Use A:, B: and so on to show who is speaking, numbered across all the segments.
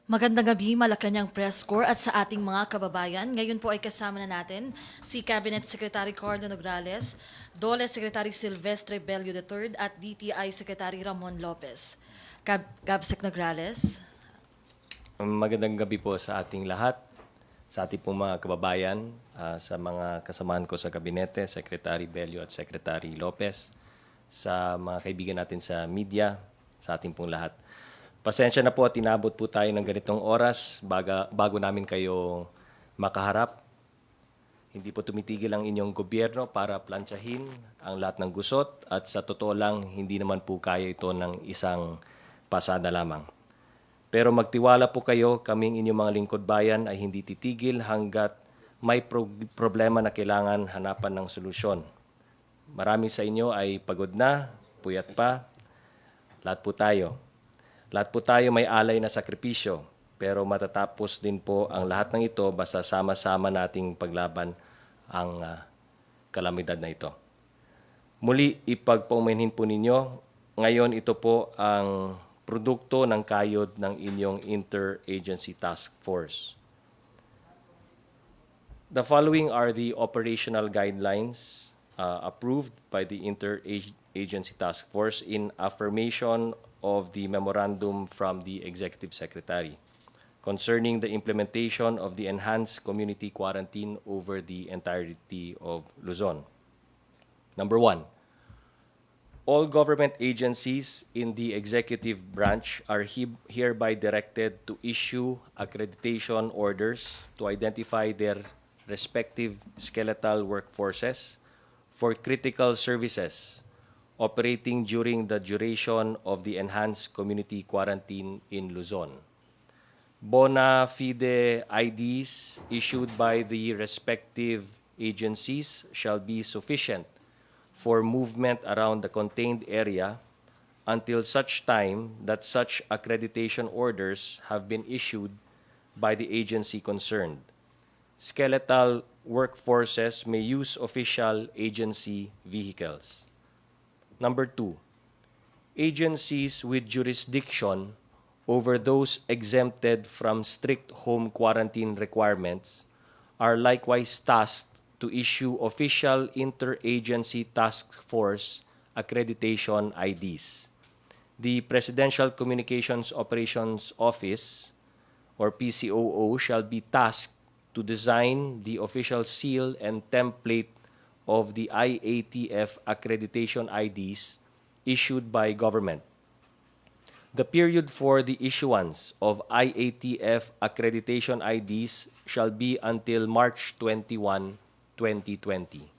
A: Magandang gabi, Malacanang Press Corps at sa ating mga kababayan. Ngayon po ay kasama na natin si Cabinet Secretary Carlo Nograles, DOLE Secretary Silvestre Bello III at DTI Secretary Ramon Lopez. Gabsec Nograles.
B: Magandang gabi po sa ating lahat, sa ating pong mga kababayan, sa mga kasamahan ko sa kabinete, Secretary Bello at Secretary Lopez, sa mga kaibigan natin sa media, sa ating pong lahat. Pasensya na po at inabot po tayo ng ganitong oras bago namin kayo makaharap. Hindi po tumitigil ang inyong gobyerno para plantsahin ang lahat ng gusot at sa totoo lang, hindi naman po kaya ito ng isang pasada lamang. Pero magtiwala po kayo, kaming inyong mga lingkod bayan ay hindi titigil hanggat may problema na kailangan hanapan ng solusyon. Marami sa inyo ay pagod na, puyat pa, lahat po tayo. Lahat po tayo may alay na sakripisyo, pero matatapos din po ang lahat ng ito basta sama-sama nating paglaban ang kalamidad na ito. Muli, ipagpaumanhin po ninyo, ngayon ito po ang produkto ng kayod ng inyong Interagency Task Force. The following are the operational guidelines approved by the Interagency Task Force in affirmation of the memorandum from the Executive Secretary concerning the implementation of the enhanced community quarantine over the entirety of Luzon. Number 1, all government agencies in the executive branch are hereby directed to issue accreditation orders to identify their respective skeletal workforces for critical services operating during the duration of the enhanced community quarantine in Luzon. Bona fide IDs issued by the respective agencies shall be sufficient for movement around the contained area until such time that such accreditation orders have been issued by the agency concerned. Skeletal workforces may use official agency vehicles. Number 2, agencies with jurisdiction over those exempted from strict home quarantine requirements are likewise tasked to issue official interagency task force accreditation IDs. The Presidential Communications Operations Office, or PCOO, shall be tasked to design the official seal and template of the IATF accreditation IDs issued by government. The period for the issuance of IATF accreditation IDs shall be until March 21, 2020.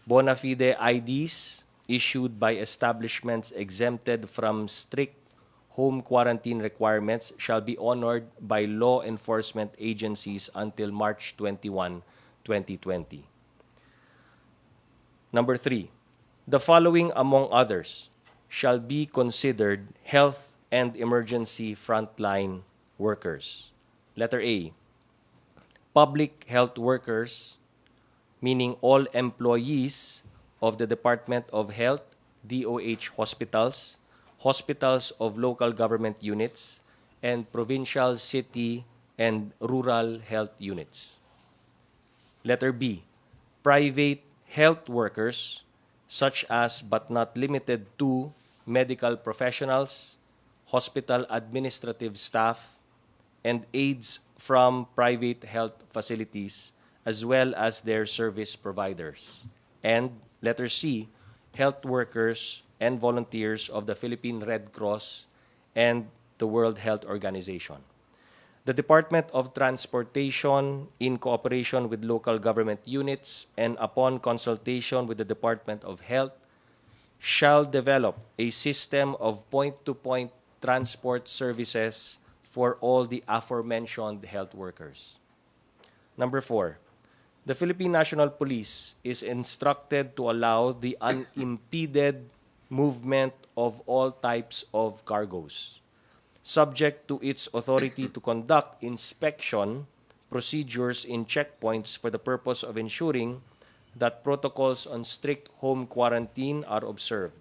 B: Bona fide IDs issued by establishments exempted from strict home quarantine requirements shall be honored by law enforcement agencies until March 21, 2020. Number 3, the following among others shall be considered health and emergency frontline workers. Letter A, public health workers, meaning all employees of the Department of Health, DOH hospitals, hospitals of local government units, and provincial, city, and rural health units. Letter B, private health workers, such as but not limited to medical professionals, hospital administrative staff, and aides from private health facilities, as well as their service providers. And letter C, health workers and volunteers of the Philippine Red Cross and the World Health Organization. The Department of Transportation, in cooperation with local government units and upon consultation with the Department of Health, shall develop a system of point-to-point transport services for all the aforementioned health workers. Number 4, the Philippine National Police is instructed to allow the unimpeded movement of all types of cargoes, subject to its authority to conduct inspection procedures in checkpoints for the purpose of ensuring that protocols on strict home quarantine are observed.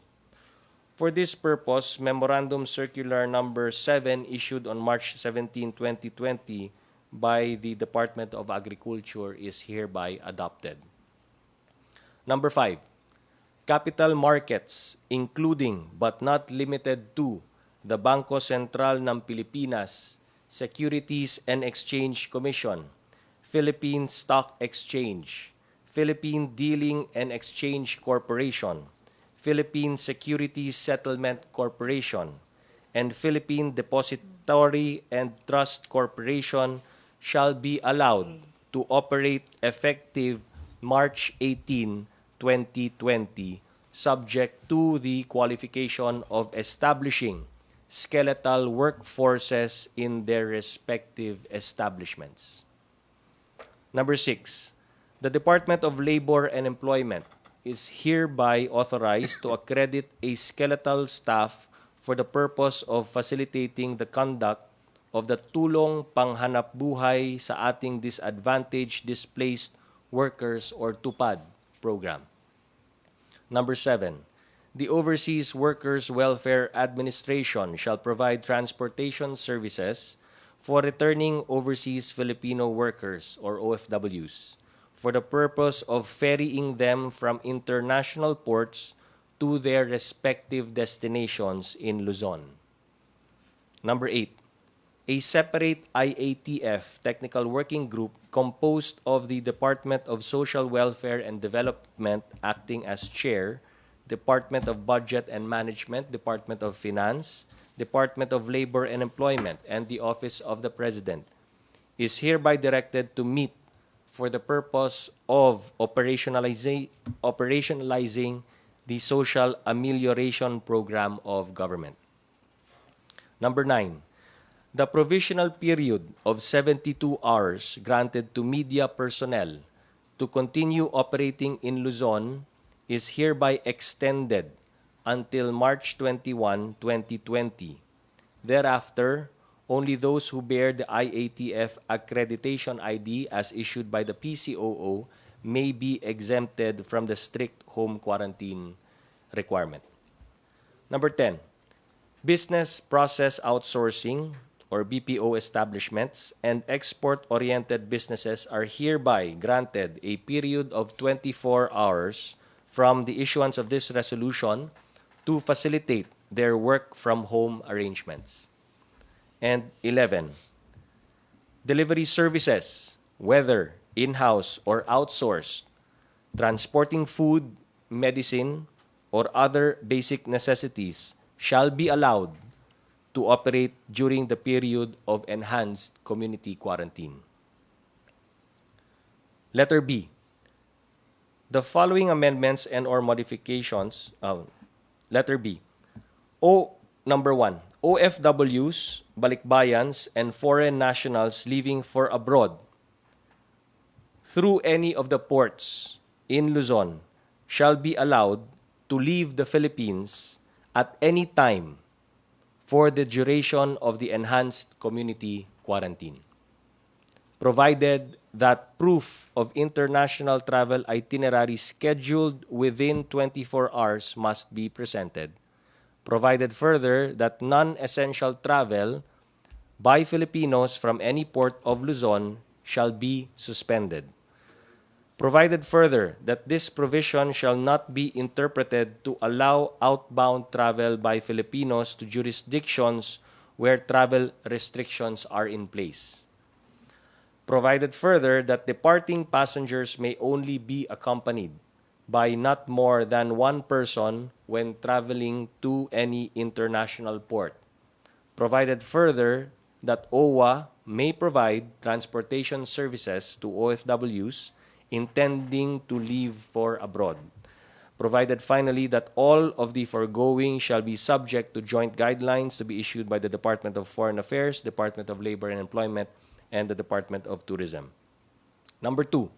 B: For this purpose, Memorandum Circular Number 7 issued on March 17, 2020 by the Department of Agriculture is hereby adopted. Number 5, capital markets including but not limited to the Bangko Sentral ng Pilipinas, Securities and Exchange Commission, Philippine Stock Exchange, Philippine Dealing and Exchange Corporation, Philippine Securities Settlement Corporation, and Philippine Depository and Trust Corporation shall be allowed to operate effective March 18, 2020, subject to the qualification of establishing skeletal workforces in their respective establishments. Number 6, the Department of Labor and Employment is hereby authorized to accredit a skeletal staff for the purpose of facilitating the conduct of the Tulong Panghanapbuhay sa Ating Disadvantaged Displaced Workers or TUPAD program. Number 7, the Overseas Workers Welfare Administration shall provide transportation services for returning overseas Filipino workers or OFWs for the purpose of ferrying them from international ports to their respective destinations in Luzon. Number 8, a separate IATF technical working group composed of the Department of Social Welfare and Development acting as chair, Department of Budget and Management, Department of Finance, Department of Labor and Employment, and the Office of the President is hereby directed to meet for the purpose of operationalizing the social amelioration program of government. Number 9, the provisional period of 72 hours granted to media personnel to continue operating in Luzon is hereby extended until March 21, 2020. Thereafter, only those who bear the IATF accreditation ID as issued by the PCOO may be exempted from the strict home quarantine requirement. Number 10, business process outsourcing or BPO establishments and export-oriented businesses are hereby granted a period of 24 hours from the issuance of this resolution to facilitate their work-from-home arrangements. And 11, delivery services, whether in-house or outsourced, transporting food, medicine, or other basic necessities shall be allowed to operate during the period of enhanced community quarantine. Letter B, the following amendments and or modifications, letter B, number 1, OFWs, balikbayans, and foreign nationals leaving for abroad through any of the ports in Luzon shall be allowed to leave the Philippines at any time for the duration of the enhanced community quarantine, provided that proof of international travel itinerary scheduled within 24 hours must be presented, provided further that non-essential travel by Filipinos from any port of Luzon shall be suspended, provided further that this provision shall not be interpreted to allow outbound travel by Filipinos to jurisdictions where travel restrictions are in place, provided further that departing passengers may only be accompanied by not more than one person when traveling to any international port, provided further that OWA may provide transportation services to OFWs intending to leave for abroad, provided finally that all of the foregoing shall be subject to joint guidelines to be issued by the Department of Foreign Affairs, Department of Labor and Employment, and the Department of Tourism. Number 2,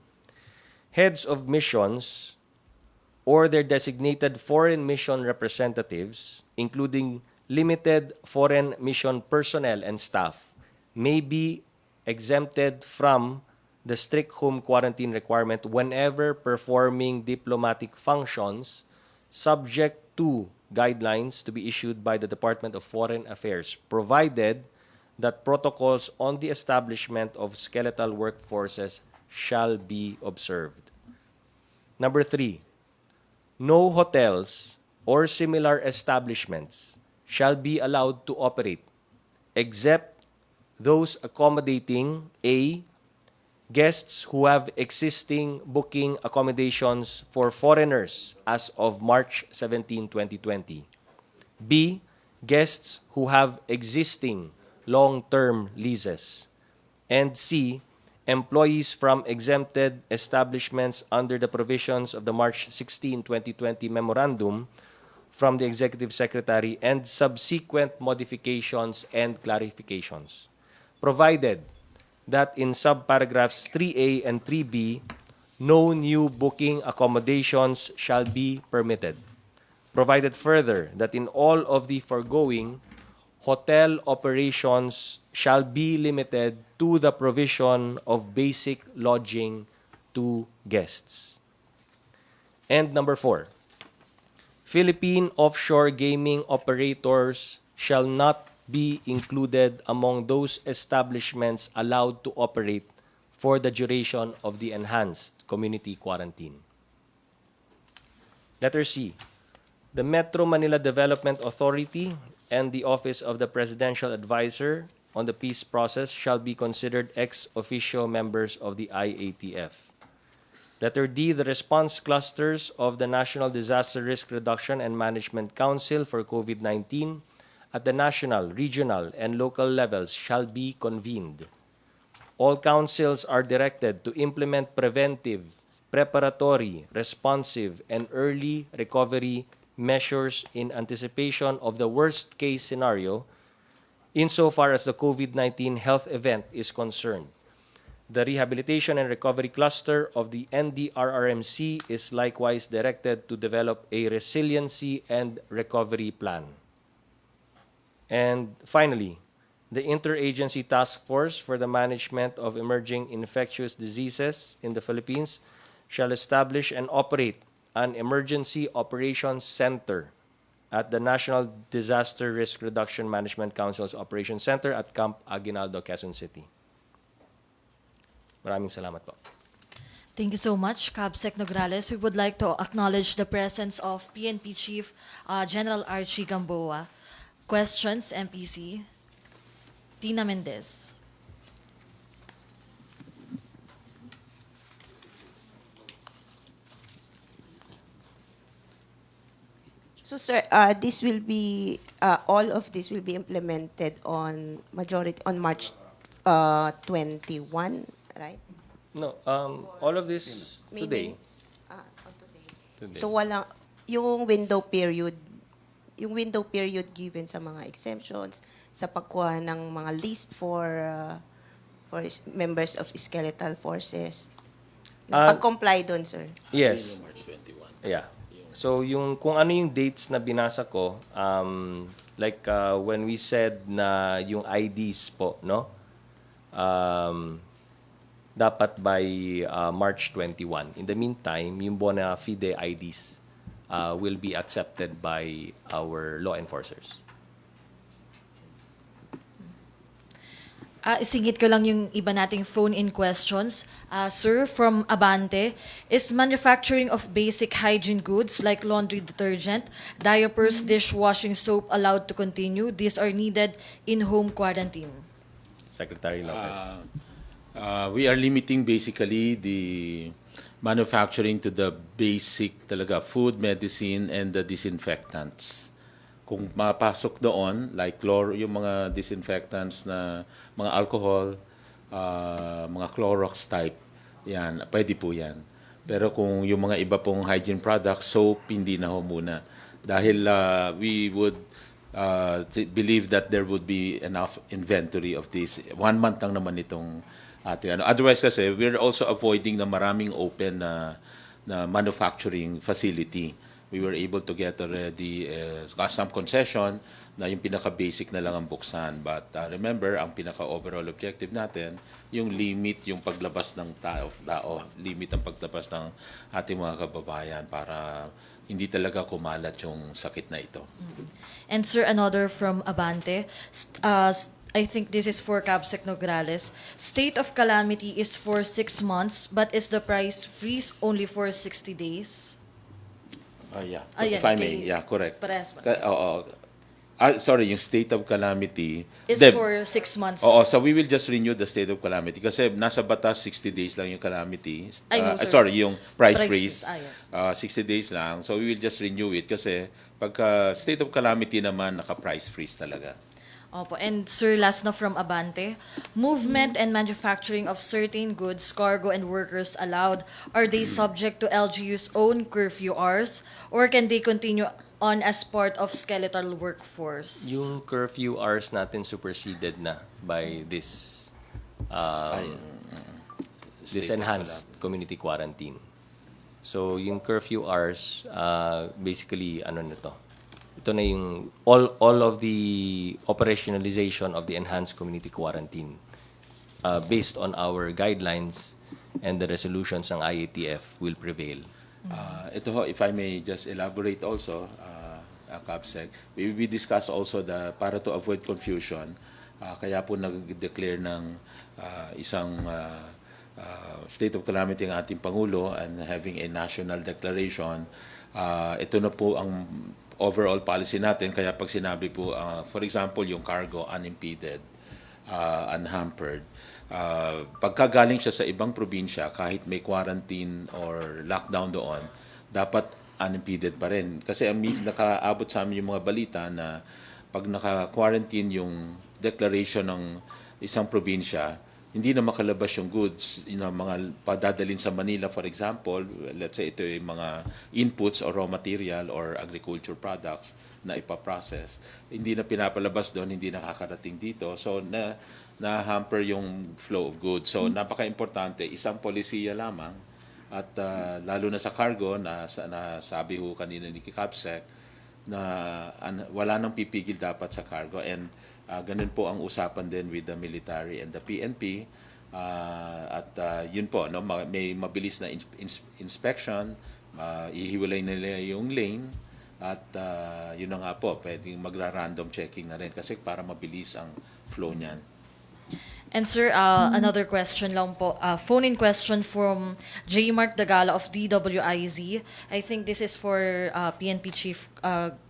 B: heads of missions or their designated foreign mission representatives, including limited foreign mission personnel and staff, may be exempted from the strict home quarantine requirement whenever performing diplomatic functions, subject 2 guidelines to be issued by the Department of Foreign Affairs, provided that protocols on the establishment of skeletal workforces shall be observed. Number 3, no hotels or similar establishments shall be allowed to operate except those accommodating A, guests who have existing booking accommodations for foreigners as of March 17, 2020. B, guests who have existing long-term leases. And C, employees from exempted establishments under the provisions of the March 16, 2020 memorandum from the Executive Secretary and subsequent modifications and clarifications, provided that in subparagraphs 3A and 3B, no new booking accommodations shall be permitted. Provided further that in all of the foregoing, hotel operations shall be limited to the provision of basic lodging to guests. And number 4, Philippine offshore gaming operators shall not be included among those establishments allowed to operate for the duration of the enhanced community quarantine. Letter C, the Metro Manila Development Authority and the Office of the Presidential Advisor on the Peace Process shall be considered ex officio members of the IATF. Letter D, the response clusters of the National Disaster Risk Reduction and Management Council for COVID-19 at the national, regional, and local levels shall be convened. All councils are directed to implement preventive, preparatory, responsive, and early recovery measures in anticipation of the worst-case scenario insofar as the COVID-19 health event is concerned. The Rehabilitation and Recovery Cluster of the NDRRMC is likewise directed to develop a resiliency and recovery plan. And finally, the Interagency Task Force for the Management of Emerging Infectious Diseases in the Philippines shall establish and operate an Emergency Operations Center at the National Disaster Risk Reduction Management Council's Operations Center at Camp Aguinaldo, Quezon City. Maraming salamat po.
A: Thank you so much, Cabsec Nograles. We would like to acknowledge the presence of PNP Chief General Archie Gamboa. Questions, MPC? Tina Mendez.
C: So, sir, all of this will be implemented on March 21, right?
B: No, all of this today.
C: Meaning, on today.
B: Today.
C: So yung window period given sa mga exemptions, sa pagkuha ng mga list for members of skeletal forces. Yung pag-comply doon, sir.
B: Yes.
D: March 21.
B: Yeah. So kung ano yung dates na binasa ko, when we said na yung IDs po, no? Dapat by March 21. In the meantime, yung bona fide IDs will be accepted by our law enforcers.
A: Isingit ko lang yung iba nating phone-in questions. Sir, from Abante, is manufacturing of basic hygiene goods like laundry detergent, diapers, dishwashing soap allowed to continue? These are needed in home quarantine.
B: Secretary Lopez.
D: We are limiting basically the manufacturing to the basic talaga food, medicine, and the disinfectants. Kung mapasok doon, like yung mga disinfectants na mga alcohol, mga Clorox type, yan, pwede po yan. Pero kung yung mga iba pong hygiene products, soap, hindi na ho muna. Dahil we would believe that there would be enough inventory of this. 1 month lang naman itong ating ano. Otherwise kasi, we're also avoiding na maraming open na manufacturing facility. We were able to get already some concession na yung pinaka-basic na lang ang buksan. But remember, ang pinaka-overall objective natin, yung limit, yung paglabas ng tao, limit ang paglabas ng ating mga kababayan para hindi talaga kumalat yung sakit na ito.
A: And sir, another from Abante. I think this is for Cabsec Nograles. State of calamity is for 6 months, but is the price freeze only for 60 days?
D: Yeah.
A: Ayan,
D: If I may,
A: kay-
D: yeah, correct.
A: Parehas ba?
D: Oo. Sorry, yung state of calamity.
A: Is
D: Deb,
A: for 6 months.
D: Oo, so we will just renew the state of calamity kasi nasa batas 60 days lang yung calamity.
A: I know, sir.
D: Sorry, yung price
A: Price
D: freeze.
A: freeze. Yes.
D: 60 days lang. So we will just renew it kasi pagka state of calamity naman, naka-price freeze talaga.
A: Opo. And sir, last na from Abante. Movement and manufacturing of certain goods, cargo, and workers allowed. Are they subject to LGU's own curfew hours? Or can they continue on as part of skeletal workforce?
B: Yung curfew hours natin superseded na by this
D: State of
B: enhanced community quarantine. So yung curfew hours, basically ano na to? Ito na yung all of the operationalization of the enhanced community quarantine based on our guidelines and the resolutions ng IATF will prevail.
D: Ito ho, if I may just elaborate also, Capsec, we discuss also para to avoid confusion, kaya po nag-declare ng isang state of calamity ang ating Pangulo and having a national declaration. Ito na po ang overall policy natin, kaya pag sinabi po, for example, yung cargo unimpeded, unhampered, pagkagaling siya sa ibang probinsya, kahit may quarantine or lockdown doon, dapat unimpeded pa rin. Kasi nakaabot sa amin yung mga balita na pag naka-quarantine yung declaration ng isang probinsya, hindi na makalabas yung goods, mga padadalin sa Manila, for example, let's say ito yung mga inputs or raw material or agriculture products na ipaprocess. Hindi na pinapalabas doon, hindi nakakarating dito. So, na-hamper yung flow of goods. So, napaka-importante, isang polisiya lamang at lalo na sa cargo, na sabi ho kanina ni Capsec, na wala nang pipigil dapat sa cargo. And ganun po ang usapan din with the military and the PNP. Yun po, no, may mabilis na inspection, ihiwalay nila yung lane, at yun na nga po, pwedeng magra-random checking na rin kasi para mabilis ang flow niyan.
A: And sir, another question lang po. Phone-in question from J. Mark Dagala of DWIZ. I think this is for PNP Chief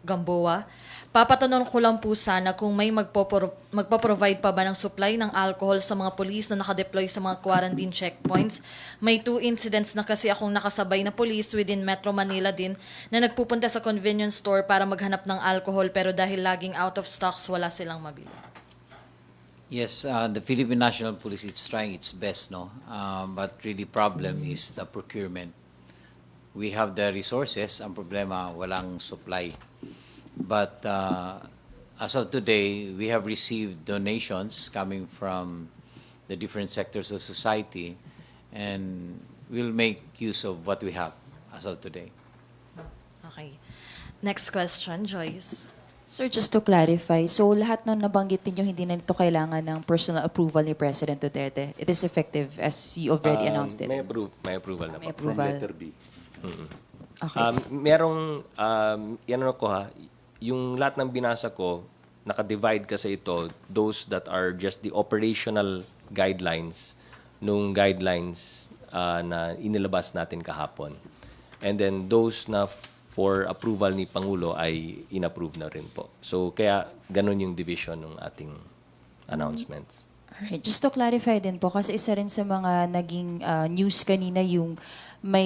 A: Gamboa. Papatanong ko lang po sana kung may magpo-provide pa ba ng supply ng alcohol sa mga police na nakadeploy sa mga quarantine checkpoints. May 2 incidents na kasi akong nakasabay na police within Metro Manila din na nagpupunta sa convenience store para maghanap ng alcohol pero dahil laging out of stocks, wala silang mabili.
E: Yes, the Philippine National Police is trying its best, no. But really, problem is the procurement. We have the resources. Ang problema, walang supply. But as of today, we have received donations coming from the different sectors of society, and we'll make use of what we have as of today.
A: Okay. Next question, Joyce.
F: Sir, just to clarify, so lahat ng nabanggit ninyo hindi na ito kailangan ng personal approval ni President Duterte. It is effective as you already announced it.
B: May approval na
F: May
B: po.
D: From
F: approval.
D: letter B.
F: Okay.
B: Merong, yan ano ko ha, yung lahat ng binasa ko, naka-divide kasi ito, those that are just the operational guidelines nung guidelines na inilabas natin kahapon. And then those na for approval ni Pangulo ay inapprove na rin po. So kaya ganun yung division ng ating announcements.
F: Alright, just to clarify din po, kasi isa rin sa mga naging news kanina yung may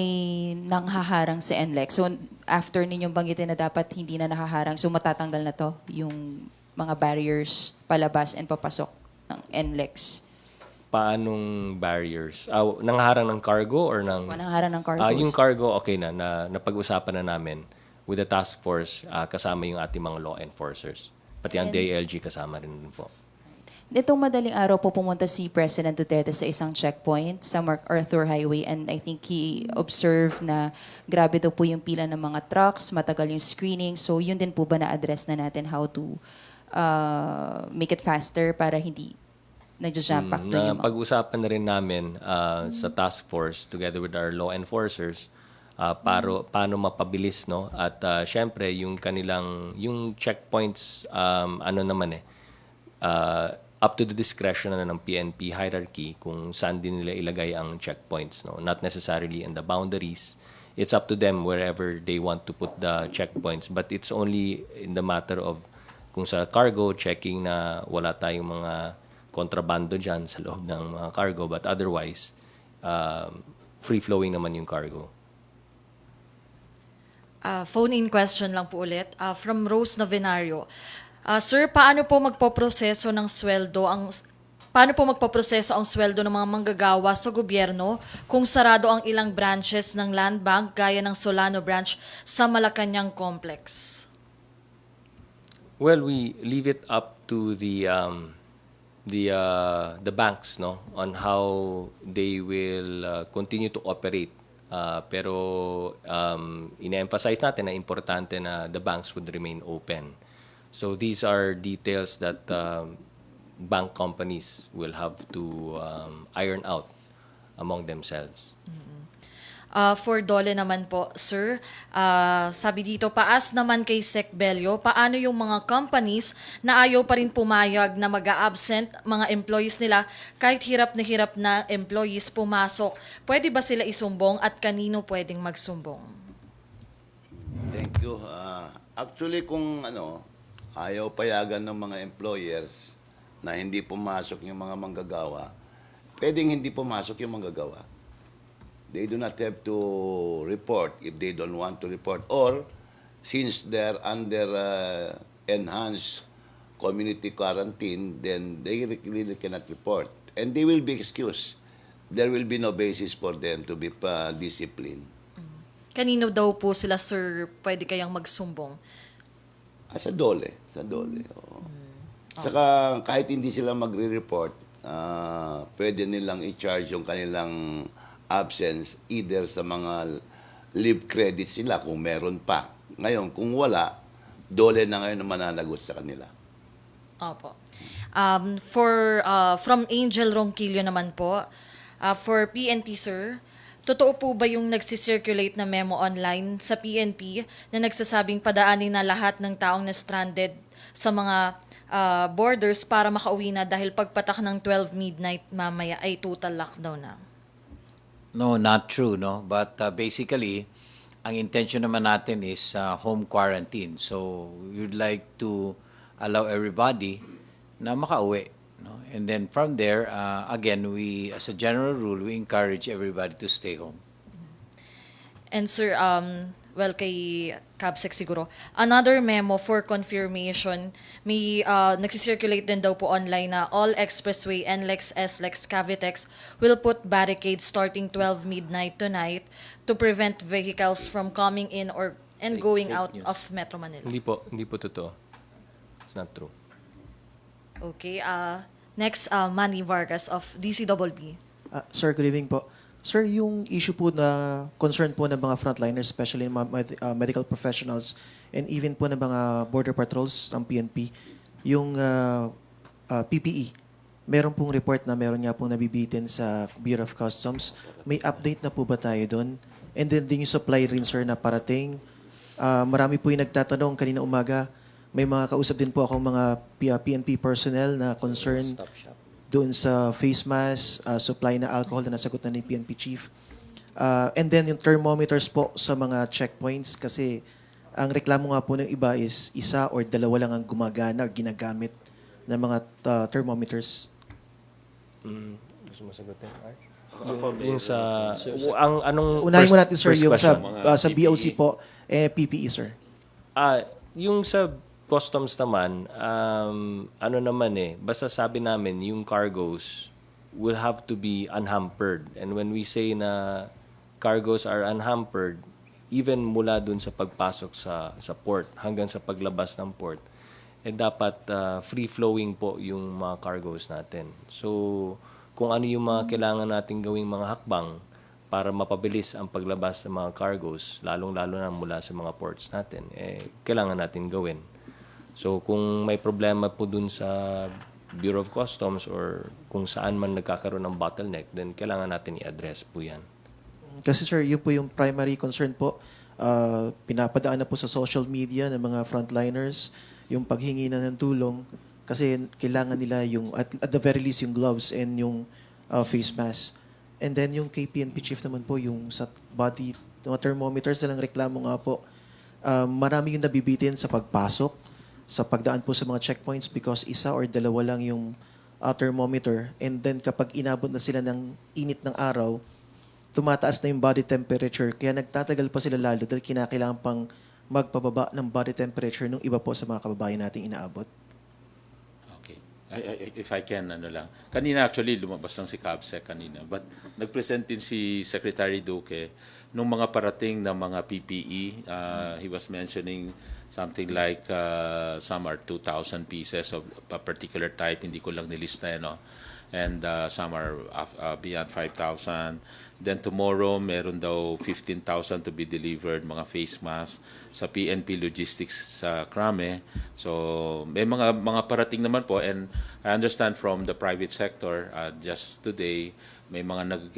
F: nanghaharang sa NLEX. So after ninyong banggitin na dapat hindi na nakaharang, so matatanggal na to yung mga barriers palabas and papasok ng NLEX.
B: Paanong barriers? Nangharang ng cargo or ng...
F: Nanghaharang ng cargos.
B: Yung cargo, okay na napag-usapan na namin with the task force, kasama yung ating mga law enforcers. Pati ang DILG kasama rin po.
F: Nitong madaling araw po pumunta si President Duterte sa isang checkpoint sa MacArthur Highway, and I think he observed na grabe daw po yung pila ng mga trucks, matagal yung screening. So yun din po ba na-address na natin how to make it faster para hindi nag-jump back to yung mga...
B: Pag-usapan na rin namin sa task force together with our law enforcers paano mapabilis, no? At syempre yung yung checkpoints ano naman up to the discretion na ng PNP hierarchy kung saan din nila ilagay ang checkpoints, no? Not necessarily in the boundaries. It's up to them wherever they want to put the checkpoints, but it's only in the matter of kung sa cargo checking na wala tayong mga kontrabando dyan sa loob ng mga cargo, but otherwise free flowing naman yung cargo.
A: Phone-in question lang po ulit. From Rose Novenario. Sir, paano po magpoproseso ng sweldo ang sweldo ng mga manggagawa sa gobyerno kung sarado ang ilang branches ng Land Bank gaya ng Solano branch sa Malacanang Complex?
B: Well, we leave it up to the banks, no, on how they will continue to operate. Pero ina-emphasize natin na importante na the banks would remain open. So these are details that bank companies will have to iron out among themselves.
A: For Dole naman po, sir, sabi dito, paas naman kay Sec Bello, paano yung mga companies na ayaw pa rin pumayag na mag-a-absent mga employees nila kahit hirap na employees pumasok? Pwede ba sila isumbong at kanino pwedeng magsumbong?
G: Thank you. Actually, kung ayaw payagan ng mga employers na hindi pumasok yung mga manggagawa, pwedeng hindi pumasok yung manggagawa. They do not have to report if they don't want to report. Or, since they're under enhanced community quarantine, then they really cannot report. And they will be excused. There will be no basis for them to be disciplined.
A: Kanino daw po sila, sir, pwede kayang magsumbong?
G: Sa dole. Oo. Saka kahit hindi sila magre-report, pwede nilang i-charge yung kanilang absence either sa mga leave credits nila kung meron pa. Ngayon, kung wala, dole na ngayon ang mananagot sa kanila.
A: Opo. From Angel Ronquillo naman po, for PNP, sir, totoo po ba yung nagsisirculate na memo online sa PNP na nagsasabing padaanin na lahat ng taong na stranded sa mga borders para makauwi na dahil pagpatak ng 12 midnight mamaya ay total lockdown na?
E: No, not true, no? But basically, ang intention naman natin is home quarantine. So, we'd like to allow everybody na makauwi, no? And then from there, again, as a general rule, we encourage everybody to stay home.
A: And sir, well, kay Cabsec siguro, another memo for confirmation, may nagsisirculate din daw po online na all expressway, NLEX, SLEX, Cavitex will put barricades starting 12 midnight tonight to prevent vehicles from coming in and going out
E: news.
A: of Metro Manila.
B: Hindi po totoo. It's not true.
A: Okay, next, Manny Vargas of DCWB.
H: Sir, good evening po. Sir, yung issue po na concern po ng mga frontliners, especially mga medical professionals and even po ng mga border patrols ng PNP, yung PPE, meron pong report na meron nga pong nabibitin sa Bureau of Customs. May update na po ba tayo doon? And then din yung supply rin, sir, na parating. Marami po yung nagtatanong kanina umaga. May mga kausap din po akong mga PNP personnel na concerned doon sa face mask, supply na alcohol na nasagot na ni PNP chief. And then yung thermometers po sa mga checkpoints kasi ang reklamo nga po ng iba is isa or dalawa lang ang gumagana or ginagamit ng mga thermometers.
B: Gusto mo sagutin, Arch? Yung sa anong
H: Unahin mo natin, sir,
B: first
H: yung
B: question?
H: sa BOC po, PPE, sir.
B: Yung sa customs naman, basta sabi namin, yung cargoes will have to be unhampered. And when we say na cargoes are unhampered, even mula dun sa pagpasok sa port hanggang sa paglabas ng port, dapat free-flowing po yung mga cargoes natin. So, kung ano yung mga kailangan natin gawing mga hakbang para mapabilis ang paglabas ng mga cargoes, lalong-lalo na mula sa mga ports natin, kailangan natin gawin. So kung may problema po dun sa Bureau of Customs or kung saan man nagkakaroon ng bottleneck, then kailangan natin i-address po yan.
H: Kasi sir, yun po yung primary concern po. Pinapadaan na po sa social media ng mga frontliners yung paghingi na ng tulong kasi kailangan nila yung, at the very least, yung gloves and yung face mask. And then yung KPNP chief naman po, yung sa body, mga thermometers na lang reklamo nga po. Marami yung nabibitin sa pagpasok, sa pagdaan po sa mga checkpoints because isa or dalawa lang yung thermometer. And then kapag inabot na sila ng init ng araw, tumataas na yung body temperature. Kaya nagtatagal pa sila lalo dahil kinakailangan pang magpababa ng body temperature nung iba po sa mga kababayan nating inaabot.
D: Okay. If I can, ano lang. Kanina actually, lumabas lang si Cabsec kanina. But nag-present din si Secretary Duque nung mga parating na mga PPE. He was mentioning something like some are 2,000 pieces of a particular type. Hindi ko lang nilista, no? And some are beyond 5,000. Then tomorrow, meron daw 15,000 to be delivered, mga face mask sa PNP Logistics sa Krame. So may mga parating naman po, and I understand from the private sector, just today, may mga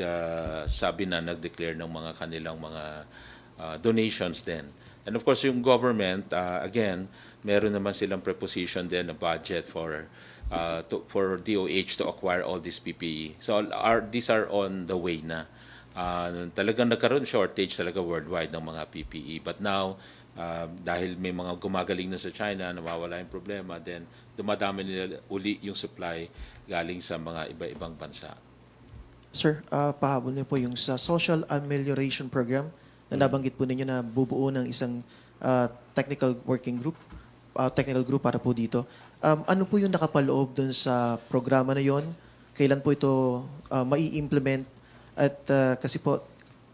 D: sabi na nag-declare ng mga kanilang mga donations din. And of course, yung government, again, meron naman silang preposition din na budget for DOH to acquire all this PPE. So these are on the way na. Talagang nagkaroon shortage talaga worldwide ng mga PPE. But now, dahil may mga gumagaling na sa China, nawawala yung problema, then dumadami nila uli yung supply galing sa mga iba-ibang bansa.
H: Sir, pahabol niyo po yung sa Social Amelioration Program na nabanggit po ninyo na bubuo ng isang technical working group, technical group para po dito. Ano po yung nakapaloob dun sa programa na yon? Kailan po ito mai-implement? At kasi po,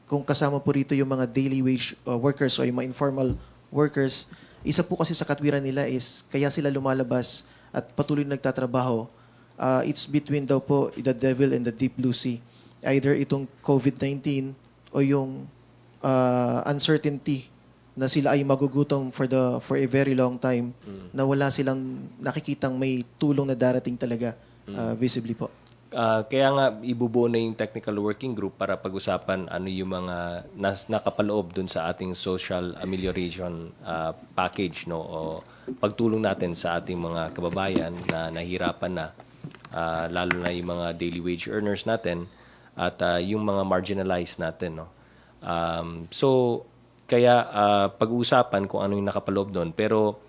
H: kung kasama po rito yung mga daily wage workers o yung mga informal workers, isa po kasi sa katwiran nila is kaya sila lumalabas at patuloy na nagtatrabaho. It's between daw po the devil and the deep blue sea. Either itong COVID-19 o yung uncertainty na sila ay magugutom for a very long time na wala silang nakikitang may tulong na darating talaga visibly po.
B: Kaya nga ibubuo na yung technical working group para pag-usapan ano yung mga nakapaloob dun sa ating social amelioration package, no, o pagtulong natin sa ating mga kababayan na nahirapan na, lalo na yung mga daily wage earners natin at yung mga marginalized natin, no. So kaya pag-uusapan kung ano yung nakapaloob doon, pero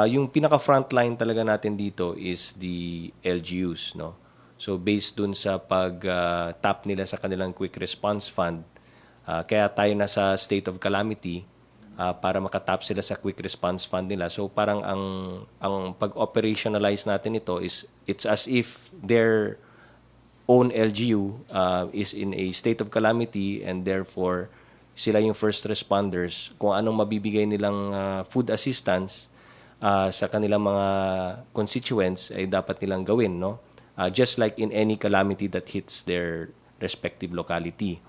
B: yung pinaka frontline talaga natin dito is the LGUs, no. So based dun sa pag-tap nila sa kanilang Quick Response Fund, kaya tayo nasa state of calamity para makatap sila sa Quick Response Fund nila. So parang ang pag-operationalize natin ito is it's as if their own LGU is in a state of calamity and therefore sila yung first responders. Kung anong mabibigay nilang food assistance sa kanilang mga constituents ay dapat nilang gawin, no? Just like in any calamity that hits their respective locality.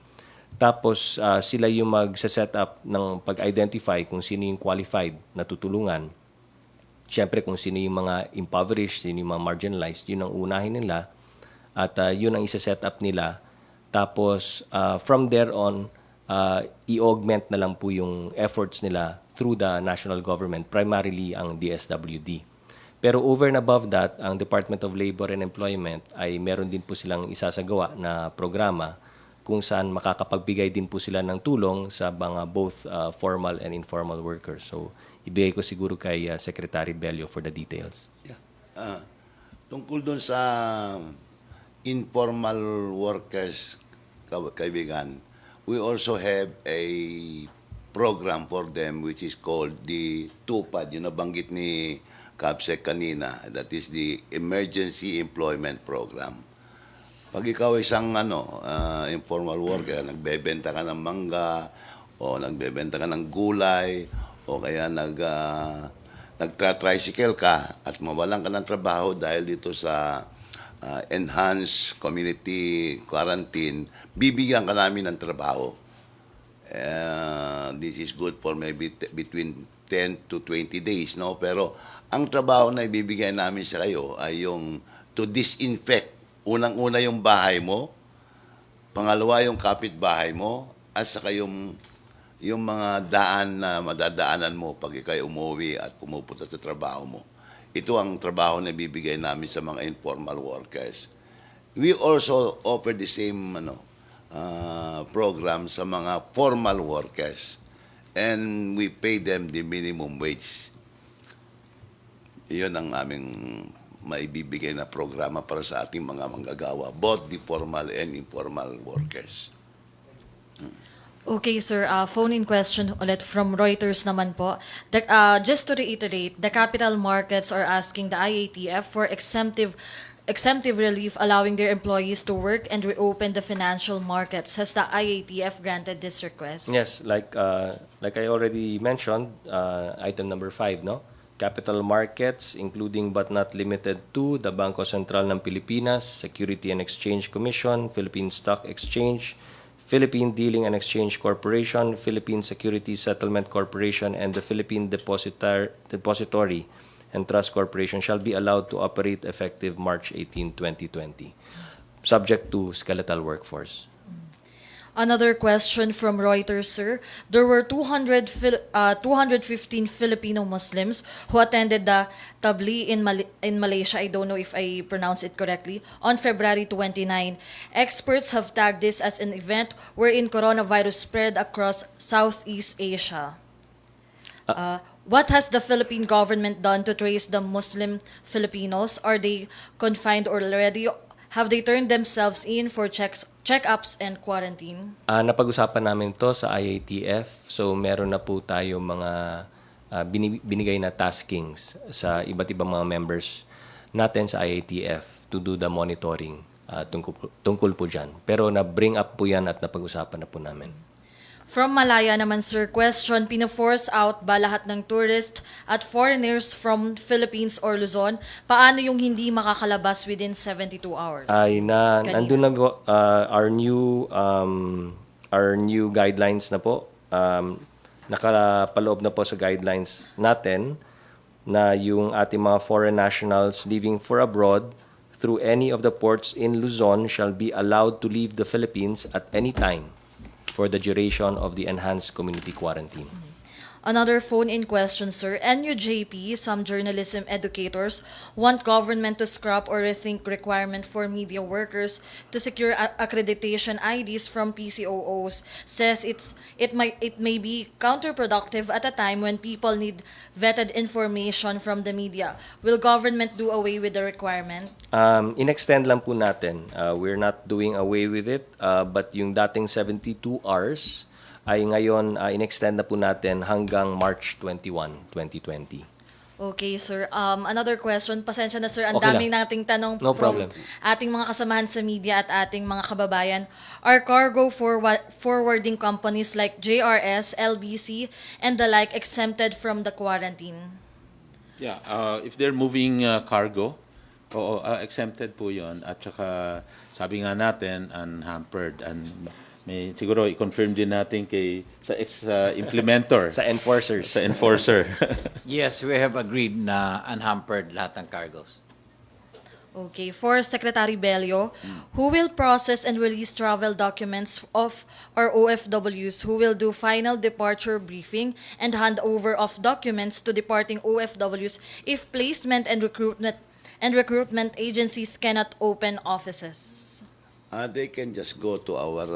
B: Tapos sila yung mag-set up ng pag-identify kung sino yung qualified na tutulungan. Siyempre kung sino yung mga impoverished, sino yung mga marginalized, yun ang unahin nila at yun ang isa-set up nila. Tapos from there on, i-augment na lang po yung efforts nila through the national government, primarily ang DSWD. Pero over and above that, ang Department of Labor and Employment ay meron din po silang isasagawa na programa kung saan makakapagbigay din po sila ng tulong sa mga both formal and informal workers. So, ibigay ko siguro kay Secretary Bello for the details.
G: Yeah. Tungkol doon sa informal workers, kaibigan, we also have a program for them which is called the TUPAD, yung nabanggit ni Cabsec kanina, that is the Emergency Employment Program. Pag ikaw isang informal worker, nagbebenta ka ng mangga, o nagbebenta ka ng gulay, o kaya nagtra-tricycle ka at mawalan ka ng trabaho dahil dito sa enhanced community quarantine, bibigyan ka namin ng trabaho. This is good for maybe between 10 to 20 days, no? Pero ang trabaho na ibibigay namin sa kayo ay yung to disinfect. Unang-una yung bahay mo, pangalawa yung kapitbahay mo, at saka yung mga daan na madadaanan mo pag ikay umuwi at pumupunta sa trabaho mo. Ito ang trabaho na bibigay namin sa mga informal workers. We also offer the same program sa mga formal workers, and we pay them the minimum wage. Iyon ang aming maibibigay na programa para sa ating mga manggagawa, both the formal and informal workers.
A: Okay, sir. Phone-in question ulit from Reuters naman po. Just to reiterate, the capital markets are asking the IATF for exemptive relief allowing their employees to work and reopen the financial markets. Has the IATF granted this request?
B: Yes, like I already mentioned, item number 5, no? Capital markets, including but not limited to the Bangko Sentral ng Pilipinas, Security and Exchange Commission, Philippine Stock Exchange, Philippine Dealing and Exchange Corporation, Philippine Securities Settlement Corporation, and the Philippine Depository and Trust Corporation shall be allowed to operate effective March 18, 2020, subject to skeletal workforce.
A: Another question from Reuters, sir. There were 215 Filipino Muslims who attended the Tabli in Malaysia. I don't know if I pronounce it correctly. On February 29. Experts have tagged this as an event wherein coronavirus spread across Southeast Asia. What has the Philippine government done to trace the Muslim Filipinos? Are they confined already? Have they turned themselves in for check-ups and quarantine?
B: Napag-usapan namin to sa IATF. So meron na po tayo mga binigay na taskings sa iba't ibang mga members natin sa IATF to do the monitoring tungkol po dyan. Pero na-bring up po yan at napag-usapan na po namin.
A: From Malaya naman, sir, question, pina-force out ba lahat ng tourist at foreigners from Philippines or Luzon? Paano yung hindi makakalabas within 72 hours?
B: Nandun na po our new guidelines na po. Nakapaloob na po sa guidelines natin na yung ating mga foreign nationals leaving for abroad through any of the ports in Luzon shall be allowed to leave the Philippines at any time for the duration of the enhanced community quarantine.
A: Another phone-in question, sir. NUJP, some journalism educators, want government to scrap or rethink requirement for media workers to secure accreditation IDs from PCOOs. Says it may be counterproductive at a time when people need vetted information from the media. Will government do away with the requirement?
B: In-extend lang po natin. We're not doing away with it, but yung dating 72 hours, ay ngayon in-extend na po natin hanggang March 21, 2020.
A: Okay, sir. Another question. Pasensya na, sir. Ang
B: Okay
A: daming
B: lang.
A: nating tanong
B: No
A: from
B: problem.
A: ating mga kasamahan sa media at ating mga kababayan. Are cargo forwarding companies like JRS, LBC, and the like exempted from the quarantine?
D: Yeah, if they're moving cargo, exempted po yun. At saka sabi nga natin, unhampered. And may siguro i-confirm din natin sa ex-implementer.
B: Sa enforcers.
D: Sa enforcer.
E: Yes, we have agreed na unhampered lahat ng cargos.
A: Okay. For Secretary Bello, who will process and release travel documents of our OFWs who will do final departure briefing and handover of documents to departing OFWs if placement and recruitment agencies cannot open offices?
G: They can just go to our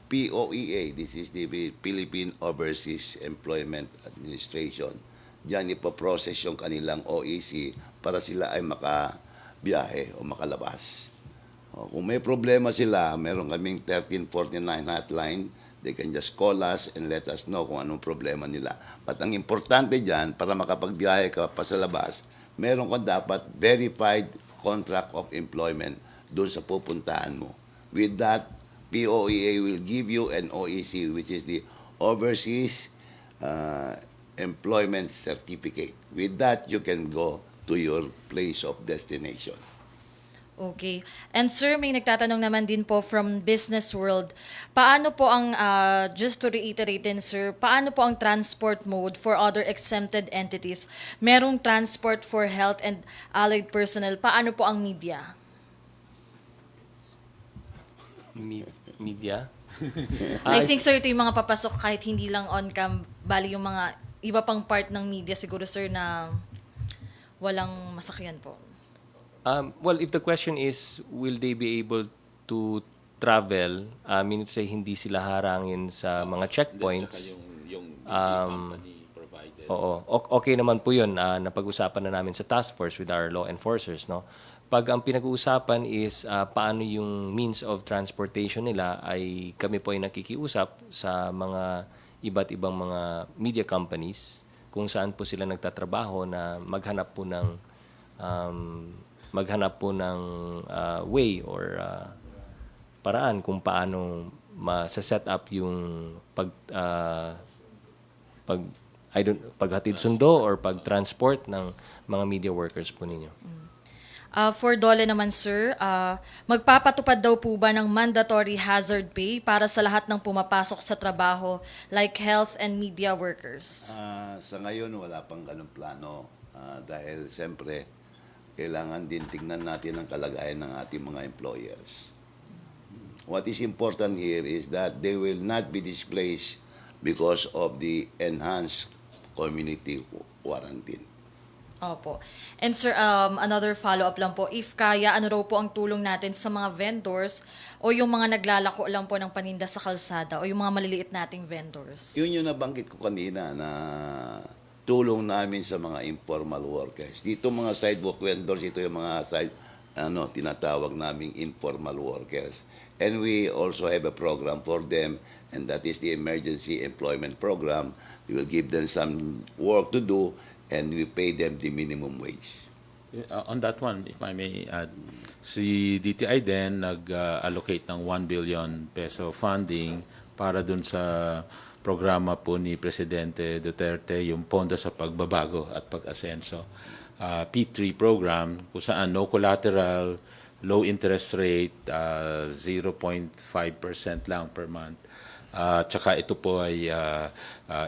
G: POEA. This is the Philippine Overseas Employment Administration. Diyan ipoprocess yung kanilang OEC para sila ay makabiyahe o makalabas. Kung may problema sila, meron kaming 1349 hotline. They can just call us and let us know kung anong problema nila. But ang importante dyan, para makapagbiyahe ka pa sa labas, meron ka dapat verified contract of employment doon sa pupuntahan mo. With that, POEA will give you an OEC, which is the Overseas Employment Certificate. With that, you can go to your place of destination.
A: Okay. And sir, may nagtatanong naman din po from Business World. Paano po ang, just to reiterate din sir, paano po ang transport mode for other exempted entities? Merong transport for health and allied personnel. Paano po ang media?
B: Media?
A: I think, sir, ito yung mga papasok kahit hindi lang on-cam, bali yung mga iba pang part ng media siguro, sir, na walang masakyan po.
B: Well, if the question is, will they be able to travel, meaning to say hindi sila harangin sa mga checkpoints,
D: yung company provided.
B: oo, okay naman po yun. Napag-usapan na namin sa task force with our law enforcers, no? Pag ang pinag-uusapan is paano yung means of transportation nila, ay kami po ay nakikiusap sa mga iba't ibang mga media companies kung saan po sila nagtatrabaho na maghanap po ng way or paraan kung paano ma-set up yung paghatid sundo or pag-transport ng mga media workers po ninyo.
A: For Dole naman, sir, magpapatupad daw po ba ng mandatory hazard pay para sa lahat ng pumapasok sa trabaho like health and media workers?
G: Sa ngayon, wala pang ganong plano dahil siyempre, kailangan din tingnan natin ang kalagayan ng ating mga employers. What is important here is that they will not be displaced because of the enhanced community quarantine.
A: Opo. And sir, another follow-up lang po. If kaya, ano raw po ang tulong natin sa mga vendors o yung mga naglalako lang po ng paninda sa kalsada o yung mga maliliit nating vendors?
G: Yun yung nabanggit ko kanina na tulong namin sa mga informal workers. Dito mga sidewalk vendors, ito yung mga tinatawag naming informal workers. And we also have a program for them, and that is the emergency employment program. We will give them some work to do, and we pay them the minimum wage.
D: On that one, if I may add, si DTI din nag-allocate ng 1 billion peso funding para dun sa programa po ni Presidente Duterte, yung Pondo sa Pagbabago at Pag-asenso. P3 program kung saan no collateral, low interest rate, 0.5% lang per month. Tsaka ito po ay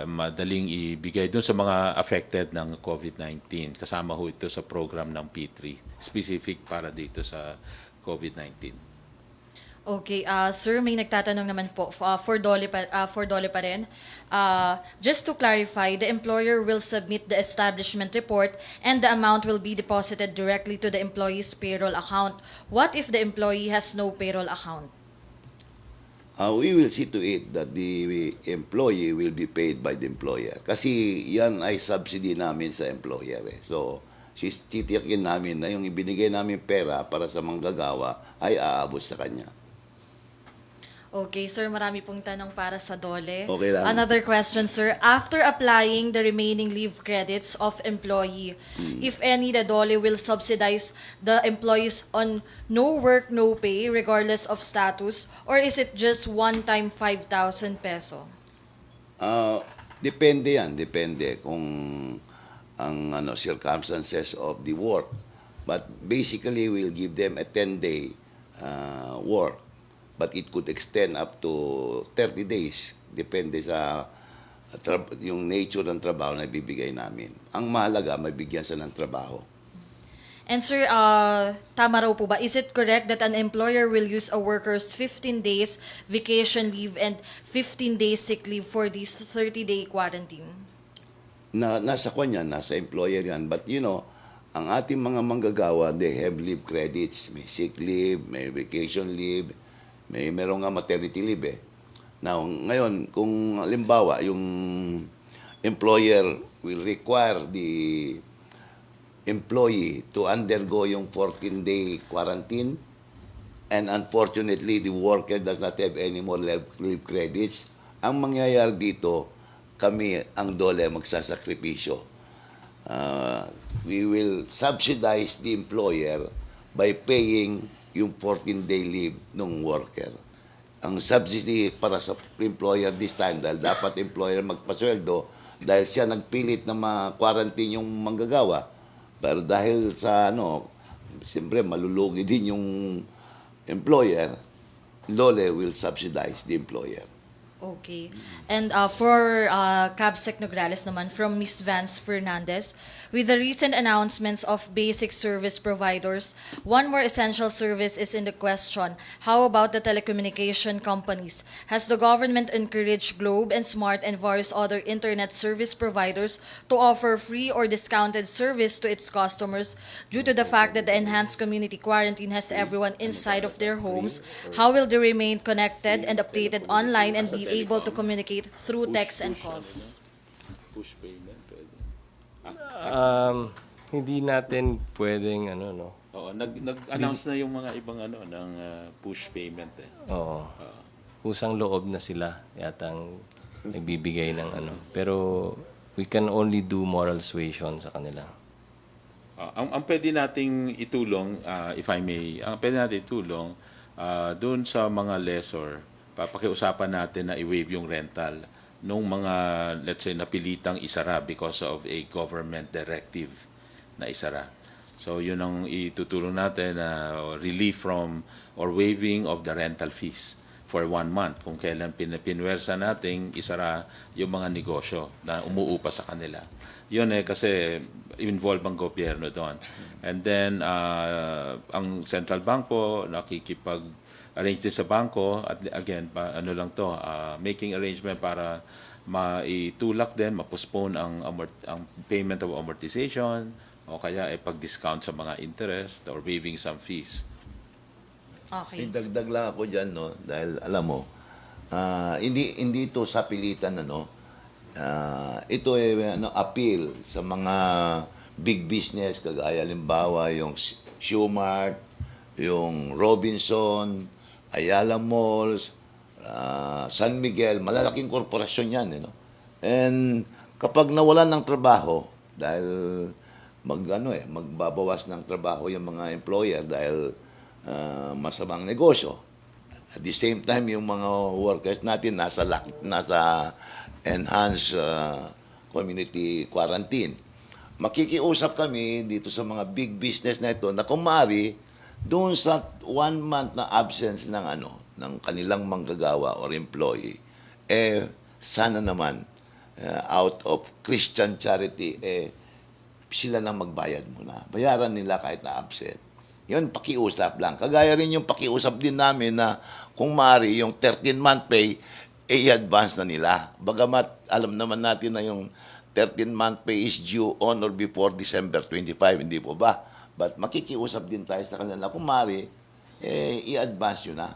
D: madaling ibigay dun sa mga affected ng COVID-19. Kasama ho ito sa program ng P3, specific para dito sa COVID-19.
A: Okay, sir, may nagtatanong naman po for Dole pa rin. Just to clarify, the employer will submit the establishment report and the amount will be deposited directly to the employee's payroll account. What if the employee has no payroll account?
G: We will see to it that the employee will be paid by the employer. Kasi yan ay subsidy namin sa employer. So, titiyakin namin na yung ibinigay namin pera para sa manggagawa ay aabot sa kanya.
A: Okay, sir, marami pong tanong para sa Dole.
G: Okay lang.
A: Another question, sir. After applying the remaining leave credits of employee, if any, the Dole will subsidize the employees on no work, no pay, regardless of status, or is it just one-time 5,000 peso?
G: Depende yan. Depende kung ang circumstances of the work. But basically, we'll give them a 10-day work. But it could extend up to 30 days. Depende sa yung nature ng trabaho na ibibigay namin. Ang mahalaga, mabigyan siya ng trabaho.
A: And sir, tama raw po ba? Is it correct that an employer will use a worker's 15 days vacation leave and 15 days sick leave for this 30-day quarantine?
G: Nasa kanya, nasa employer yan. But ang ating mga manggagawa, they have leave credits. May sick leave, may vacation leave, meron nga maternity leave eh. Now, ngayon, kung halimbawa, yung employer will require the employee to undergo yung 14-day quarantine, and unfortunately, the worker does not have any more leave credits, ang mangyayari dito, kami ang Dole magsasakripisyo. We will subsidize the employer by paying yung 14-day leave ng worker. Ang subsidy para sa employer this time, dahil dapat employer magpasweldo, dahil siya nagpilit na ma-quarantine yung manggagawa. Pero dahil sa siyempre malulugi din yung employer, Dole will subsidize the employer.
A: Okay. And for CABSEC Nograles naman, from Ms. Vance Fernandez, with the recent announcements of basic service providers, one more essential service is in the question. How about the telecommunication companies? Has the government encouraged Globe and Smart and various other internet service providers to offer free or discounted service to its customers due to the fact that the enhanced community quarantine has everyone inside of their homes? How will they remain connected and updated online and be able to communicate through text and calls?
D: Push payment, pwede.
B: Hindi natin pwedeng ano, no?
D: Oo, nag-announce na yung mga ibang ng push payment eh.
B: Oo. Kusang loob na sila yatang nagbibigay ng ano. Pero we can only do moral suasion sa kanila.
D: Ang pwede nating itulong, if I may, ang pwede natin itulong doon sa mga lessor, papakiusapan natin na i-waive yung rental nung mga, let's say, napilitang isara because of a government directive na isara. So, yun ang itutulong natin na relief from or waiving of the rental fees for 1 month kung kailan pinwersa nating isara yung mga negosyo na umuupa sa kanila. Yun kasi involved ang gobyerno doon. And then, ang central bank po nakikipag-arrange din sa bangko at again, making arrangement para maitulak din, mapostpone ang payment of amortization o kaya pag-discount sa mga interest or waiving some fees.
A: Okay.
G: Idagdag lang ako dyan, no? Dahil alam mo, hindi ito sa pilitan, ito ay appeal sa mga big business, kagaya halimbawa yung Shoemart, yung Robinson, Ayala Malls, San Miguel, malalaking korporasyon yan. And kapag nawalan ng trabaho, dahil magbabawas ng trabaho yung mga employer dahil masamang negosyo. At the same time, yung mga workers natin nasa enhanced community quarantine. Makikiusap kami dito sa mga big business na ito na kung maaari, doon sa 1 month na absence ng kanilang manggagawa or employee, sana naman, out of Christian charity, sila na magbayad muna. Bayaran nila kahit na absent. Yun, pakiusap lang. Kagaya rin yung pakiusap din namin na kung maaari, yung 13-month pay, i-advance na nila. Bagamat alam naman natin na yung 13-month pay is due on or before December 25, hindi po ba? But makikiusap din tayo sa kanila. Kung maaari, i-advance yun na.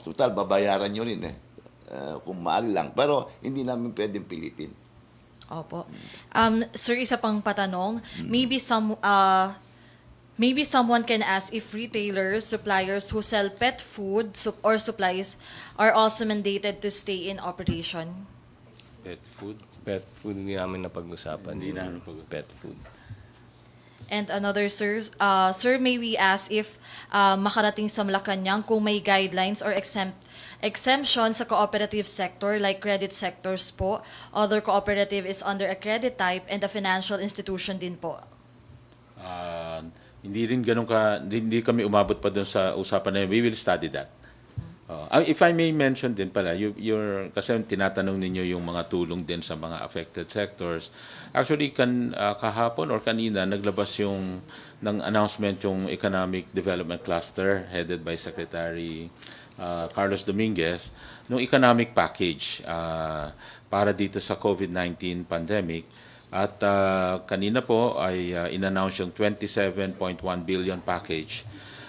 G: Total, babayaran nyo rin kung maaari lang. Pero hindi namin pwedeng pilitin.
A: Opo. Sir, isa pang patanong. Maybe someone can ask if retailers, suppliers who sell pet food or supplies are also mandated to stay in operation.
D: Pet food.
B: Pet food, hindi namin napag-usapan.
D: Hindi
B: yung
D: namin napag-usapan.
B: pet food.
A: And another, sir, may we ask if makarating sa Malacanang kung may guidelines or exemption sa cooperative sector like credit sectors po. Other cooperative is under a credit type and a financial institution din po.
D: Hindi rin hindi kami umabot pa doon sa usapan na yun. We will study that. If I may mention din pala, kasi tinatanong ninyo yung mga tulong din sa mga affected sectors. Actually, kahapon or kanina, naglabas ng announcement yung Economic Development Cluster headed by Secretary Carlos Dominguez, nung economic package para dito sa COVID-19 pandemic. At kanina po ay in-announce yung 27.1 billion package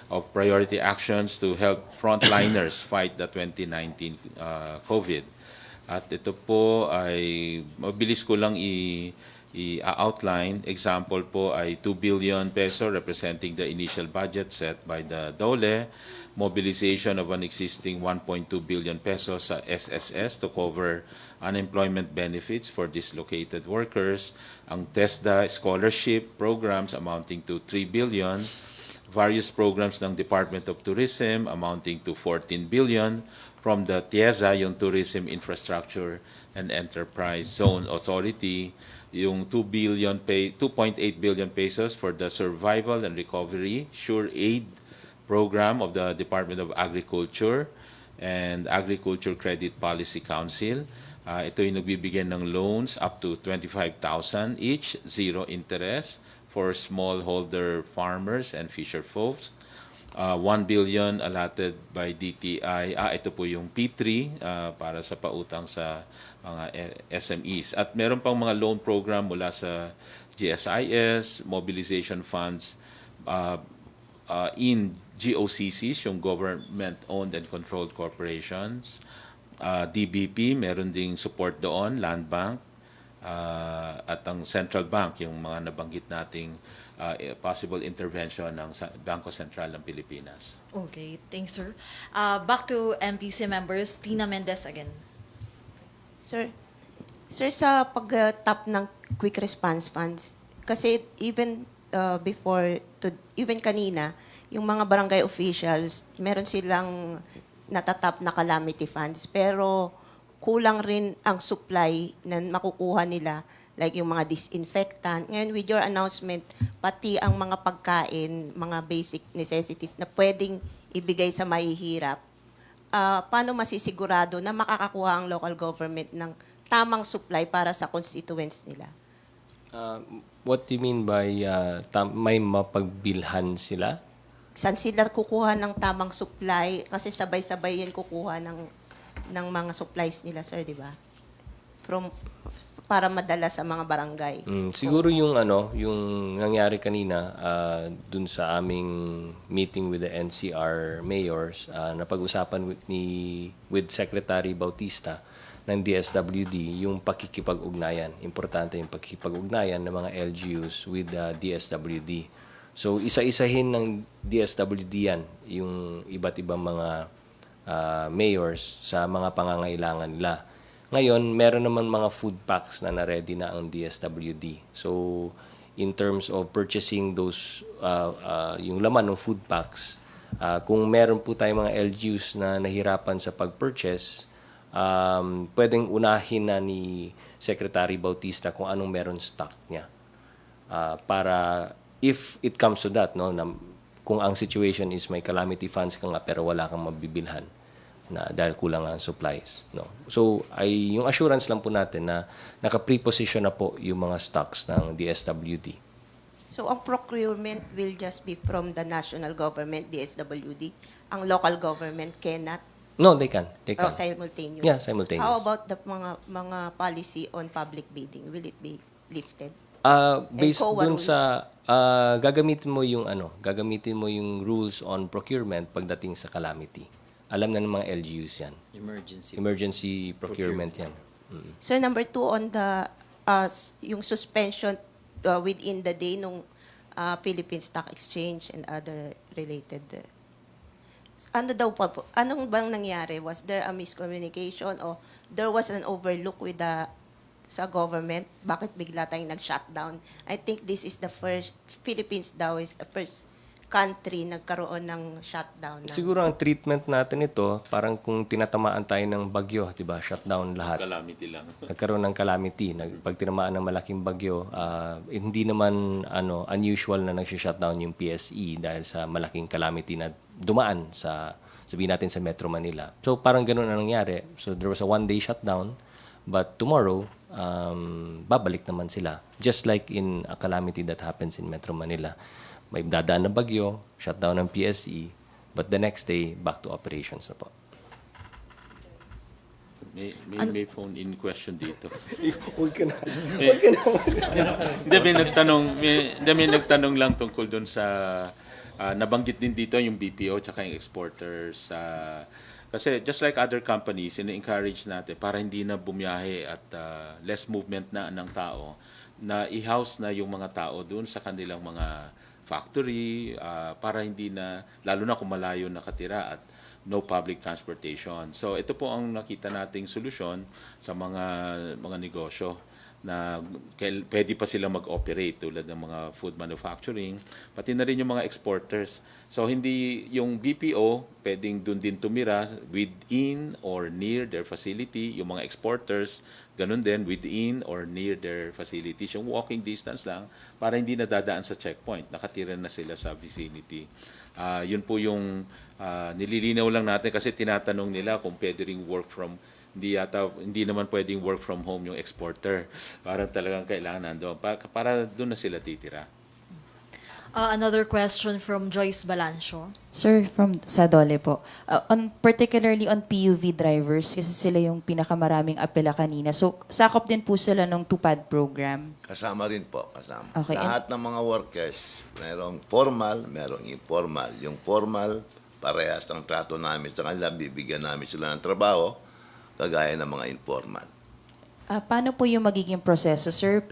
D: of priority actions to help frontliners fight the 2019 COVID. At ito po ay mabilis ko lang i-outline. Example po ay 2 billion peso representing the initial budget set by the DOLE, mobilization of an existing 1.2 billion pesos sa SSS to cover unemployment benefits for dislocated workers, ang TESDA scholarship programs amounting to 3 billion, various programs ng Department of Tourism amounting to 14 billion from the TIEZA, yung Tourism Infrastructure and Enterprise Zone Authority, yung 2.8 billion pesos for the Survival and Recovery Sure Aid program of the Department of Agriculture, and Agriculture Credit Policy Council. Ito yung nagbibigyan ng loans up to 25,000 each, zero interest for smallholder farmers and fisher folks. 1 billion allotted by DTI. Ito po yung P3 para sa pautang sa mga SMEs. At meron pang mga loan program mula sa GSIS, mobilization funds in GOCCs, yung government-owned and controlled corporations. DBP, meron ding support doon, Land Bank, at ang Central Bank, yung mga nabanggit nating possible intervention ng Bangko Sentral ng Pilipinas.
A: Okay, thanks, sir. Back to MPC members, Tina Mendez again.
C: Sir, sa pag-tap ng quick response funds, kasi even even kanina, yung mga barangay officials, meron silang natatap na calamity funds, pero kulang rin ang supply na makukuha nila, like yung mga disinfectant. Ngayon, with your announcement, pati ang mga pagkain, mga basic necessities na pwedeng ibigay sa mahihirap, paano masisigurado na makakakuha ang local government ng tamang supply para sa constituents nila?
B: What do you mean by may mapagbilhan sila?
C: Saan sila kukuha ng tamang supply? Kasi sabay-sabay yan kukuha ng mga supplies nila, sir, di ba? Para madala sa mga barangay.
B: Siguro yung nangyari kanina dun sa aming meeting with the NCR mayors, napag-usapan with Secretary Bautista ng DSWD yung pakikipag-ugnayan. Importante yung pakikipag-ugnayan ng mga LGUs with DSWD. So, isa-isahin ng DSWD yan, yung iba't ibang mga mayors sa mga pangangailangan nila. Ngayon, meron naman mga food packs na na-ready na ang DSWD. So, in terms of purchasing those, yung laman ng food packs, kung meron po tayong mga LGUs na nahirapan sa pag-purchase, pwedeng unahin na ni Secretary Bautista kung anong meron stock niya. Para if it comes to that, no, na kung ang situation is may calamity funds ka nga pero wala kang mabibilhan na dahil kulang ang supplies, no. So ay yung assurance lang po natin na naka-preposition na po yung mga stocks ng DSWD.
C: So, ang procurement will just be from the national government, DSWD. Ang local government cannot.
B: No, they can.
C: Simultaneous.
B: Yeah, simultaneous.
C: How about the mga policy on public bidding? Will it be lifted?
B: Based
C: COA
B: dun
C: rules.
B: sa gagamitin mo yung rules on procurement pagdating sa calamity. Alam na ng mga LGUs yan. Emergency procurement yan.
C: Sir, number 2 on the yung suspension within the day nung Philippine Stock Exchange and other related. Anong bang nangyari? Was there a miscommunication or there was an overlook with sa government? Bakit bigla tayong nag-shutdown? I think this is the first, Philippines daw is the first country nagkaroon ng shutdown.
B: Siguro ang treatment natin ito, parang kung tinatamaan tayo ng bagyo, di ba? Shutdown lahat.
D: Calamity lang.
B: Nagkaroon ng calamity. Pag tinamaan ng malaking bagyo, hindi naman unusual na nag-shutdown yung PSE dahil sa malaking calamity na dumaan sa, sabihin natin, sa Metro Manila. So parang ganun ang nangyari. So there was a one-day shutdown, but tomorrow, babalik naman sila. Just like in a calamity that happens in Metro Manila. May dadaan na bagyo, shutdown ng PSE, but the next day, back to operations na po.
D: May phone-in question dito.
B: Huwag ka na.
D: May nagtanong lang tungkol doon sa nabanggit din dito yung BPO tsaka yung exporters. Kasi just like other companies, ina-encourage natin para hindi na bumiyahe at less movement na ng tao, na i-house na yung mga tao doon sa kanilang mga factory para hindi na, lalo na kung malayo nakatira at no public transportation. So ito po ang nakita nating solusyon sa mga negosyo. na pwede pa silang mag-operate tulad ng mga food manufacturing, pati na rin yung mga exporters. So hindi yung BPO pwedeng dun din tumira within or near their facility. Yung mga exporters, ganun din within or near their facilities. Yung walking distance lang para hindi nadadaan sa checkpoint. Nakatira na sila sa vicinity. Yun po yung nililinaw lang natin kasi tinatanong nila kung pwede ring work from hindi naman pwedeng work from home yung exporter. Parang talagang kailangan nandoon. Para doon na sila titira.
A: Another question from Joyce Balancio.
F: Sir, sa Dole po. Particularly on PUV drivers, kasi sila yung pinakamaraming apela kanina. So, sakop din po sila ng TUPAD program.
G: Kasama rin po, kasama.
F: Okay,
G: Lahat ng mga workers, merong formal, merong informal. Yung formal, parehas ng trato namin sa kanila, bibigyan namin sila ng trabaho, kagaya ng mga informal.
F: Paano po yung magiging proseso, sir?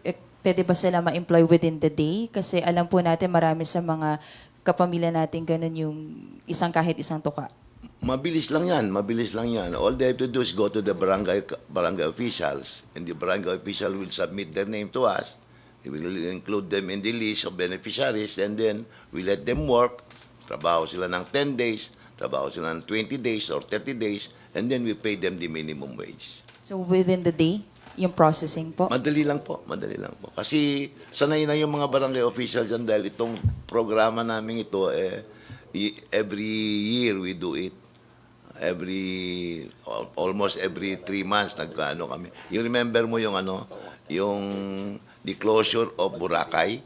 F: Pwede ba sila ma-employ within the day? Kasi alam po natin marami sa mga kapamilya natin ganun yung kahit isang tuka.
G: Mabilis lang yan, mabilis lang yan. All they have to do is go to the barangay officials, and the barangay official will submit their name to us. We will include them in the list of beneficiaries, and then we let them work. Trabaho sila ng 10 days, trabaho sila ng 20 days or 30 days, and then we pay them the minimum wage.
F: So within the day, yung processing po?
G: Madali lang po, madali lang po. Kasi sanay na yung mga barangay officials dyan dahil itong programa namin ito, every year we do it. Almost every 3 months nagkaano kami. You remember mo yung the closure of Boracay?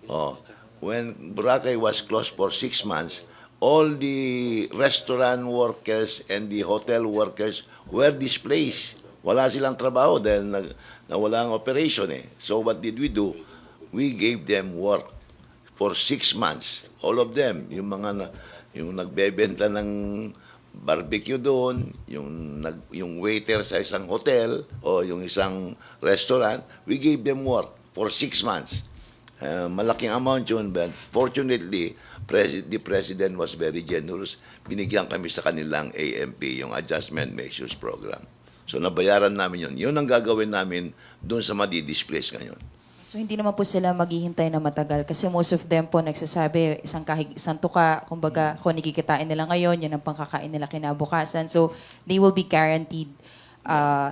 G: Oh, when Boracay was closed for 6 months, all the restaurant workers and the hotel workers were displaced. Wala silang trabaho dahil nawala ang operation eh. So what did we do? We gave them work for 6 months. All of them, yung nagbebenta ng barbecue doon, yung waiter sa isang hotel o yung isang restaurant, we gave them work for 6 months. Malaking amount yun, but fortunately, the President was very generous. Binigyan kami sa kanilang AMP, yung Adjustment Measures Program. So nabayaran namin yun. Yun ang gagawin namin doon sa madi-displace ngayon.
F: So hindi naman po sila maghihintay na matagal kasi most of them po nagsasabi isang tuka, kumbaga kung nakikitain nila ngayon, yan ang pangkakain nila kinabukasan. So they will be guaranteed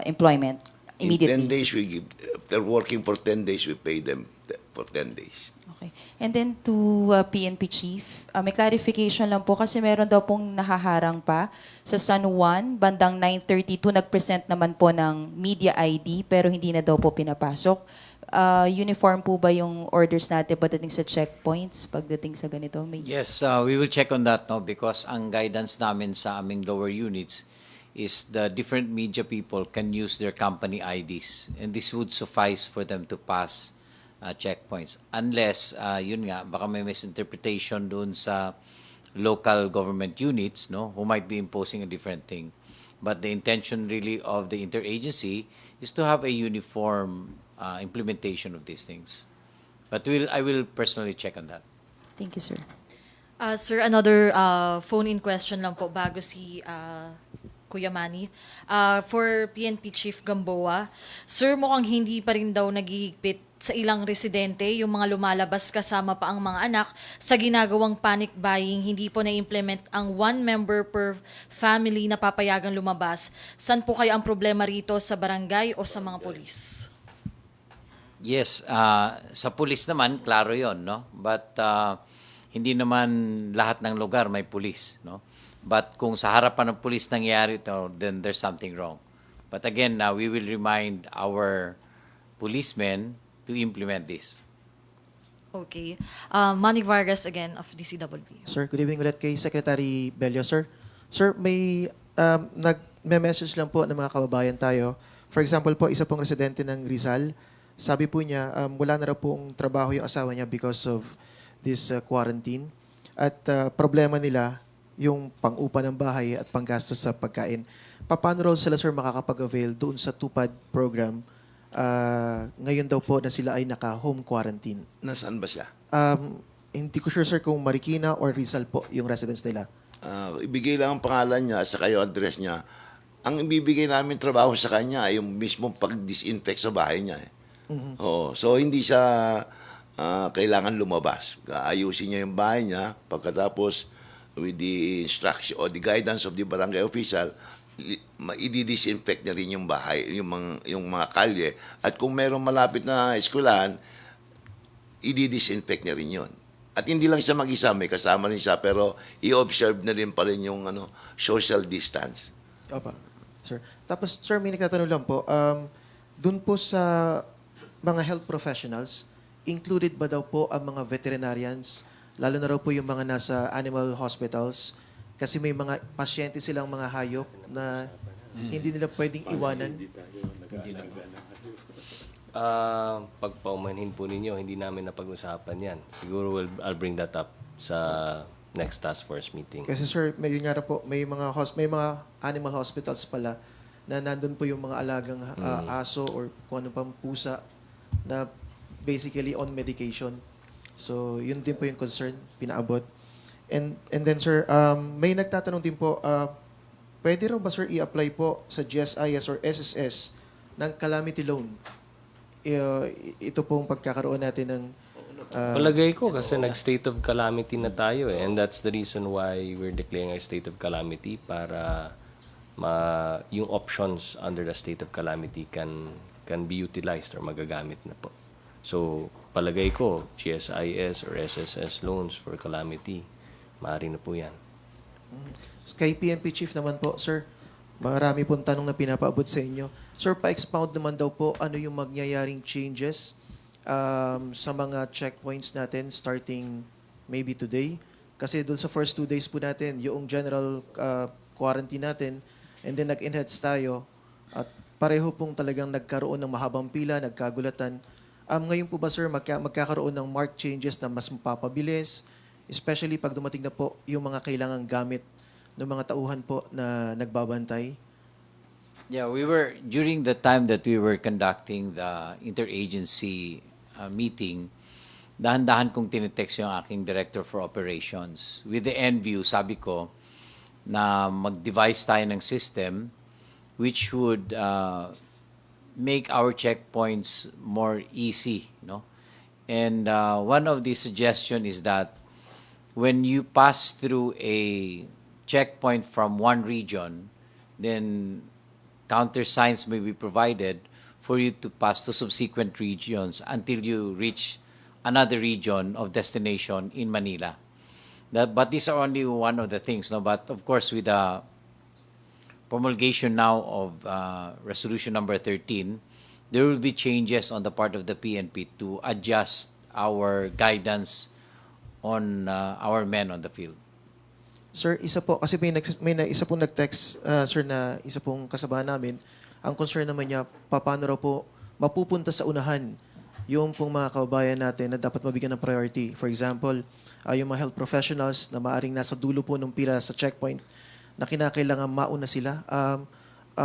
F: employment immediately.
G: In 10 days, if they're working for 10 days, we pay them for 10 days.
F: Okay. And then to PNP Chief, may clarification lang po kasi meron daw pong nahaharang pa sa San Juan, bandang 9:32, nag-present naman po ng media ID pero hindi na daw po pinapasok. Uniform po ba yung orders natin pagdating sa checkpoints, pagdating sa ganito?
E: Yes, we will check on that, no, because ang guidance namin sa aming lower units is the different media people can use their company IDs, and this would suffice for them to pass checkpoints. Unless, yun nga, baka may misinterpretation doon sa local government units, no, who might be imposing a different thing. But the intention really of the interagency is to have a uniform implementation of these things. But I will personally check on that.
F: Thank you, sir.
A: Sir, another phone-in question lang po bago si Kuya Manny. For PNP Chief Gamboa, sir, mukhang hindi pa rin daw naghihigpit sa ilang residente yung mga lumalabas kasama pa ang mga anak sa ginagawang panic buying. Hindi po na-implement ang 1 member per family na papayagang lumabas. Saan po kaya ang problema rito, sa barangay o sa mga polis?
E: Yes, sa pulis naman, klaro yon, no? But hindi naman lahat ng lugar may pulis, no? But kung sa harapan ng pulis nangyari ito, then there's something wrong. But again, we will remind our policemen to implement this.
A: Okay. Manny Vargas again of DCWB.
H: Sir, good evening ulit kay Secretary Bello, sir. Sir, may nag-message lang po ng mga kababayan tayo. For example po, isa pong residente ng Rizal, sabi po niya, wala na raw pong trabaho yung asawa niya because of this quarantine. At problema nila, yung pang-upa ng bahay at panggastos sa pagkain. Paano raw sila, sir, makakapag-avail doon sa TUPAD program ngayon daw po na sila ay naka-home quarantine?
G: Nasaan ba siya?
H: Hindi ko sure, sir, kung Marikina or Rizal po yung residence nila.
G: Ibigay lang ang pangalan niya sa kayo address niya. Ang ibibigay namin trabaho sa kanya ay yung mismong pag-disinfect sa bahay niya. Oo. So, hindi siya kailangan lumabas. Ayusin niya yung bahay niya. Pagkatapos, with the instruction or the guidance of the barangay official, i-disinfect niya rin yung bahay, yung mga kalye. At kung mayroong malapit na eskwelahan, i-disinfect niya rin yun. At hindi lang siya mag-isa, may kasama rin siya, pero i-observe na rin pa rin yung social distance.
H: Opa, sir. Tapos, sir, may nagtatanong lang po. Dun po sa mga health professionals, included ba daw po ang mga veterinarians, lalo na raw po yung mga nasa animal hospitals, kasi may mga pasyente silang mga hayop na hindi nila pwedeng iwanan.
B: Pagpaumanhin po ninyo, hindi namin napag-usapan yan. Siguro I'll bring that up sa next task force meeting.
H: Kasi sir, may yun nga raw po, may mga animal hospitals pala na nandun po yung mga alagang aso or kung ano pang pusa na basically on medication. So, yun din po yung concern, pinaabot. And then sir, may nagtatanong din po, pwede raw ba sir i-apply po sa GSIS or SSS ng calamity loan? Ito pong pagkakaroon natin ng
B: Palagay ko kasi nag-state of calamity na tayo eh. And that's the reason why we're declaring a state of calamity para yung options under the state of calamity can be utilized or magagamit na po. So, palagay ko, GSIS or SSS loans for calamity, maaari na po yan.
H: kay PNP Chief naman po, sir, marami pong tanong na pinapaabot sa inyo. Sir, pa-expound naman daw po ano yung magyayaring changes sa mga checkpoints natin starting maybe today. Kasi doon sa first 2 days po natin, yung general quarantine natin, and then nag-enhance tayo, at pareho pong talagang nagkaroon ng mahabang pila, nagkagulatan. Ngayon po ba, sir, magkakaroon ng marked changes na mas mapapabilis, especially pag dumating na po yung mga kailangang gamit ng mga tauhan po na nagbabantay?
E: Yeah, during the time that we were conducting the interagency meeting, dahan-dahan kong tinitext yung aking director for operations. With the end view, sabi ko, na mag-devise tayo ng system which would make our checkpoints more easy, no? And one of the suggestion is that when you pass through a checkpoint from one region, then countersigns may be provided for you to pass to subsequent regions until you reach another region of destination in Manila. But these are only one of the things, no? But of course, with the promulgation now of Resolution Number 13, there will be changes on the part of the PNP to adjust our guidance on our men on the field.
H: Sir, isa po, kasi isa pong nag-text, sir, na isa pong kasabahan namin, ang concern naman niya, paano raw po mapupunta sa unahan yung pong mga kababayan natin na dapat mabigyan ng priority. For example, yung mga health professionals na maaring nasa dulo po ng pila sa checkpoint na kinakailangan mauna sila.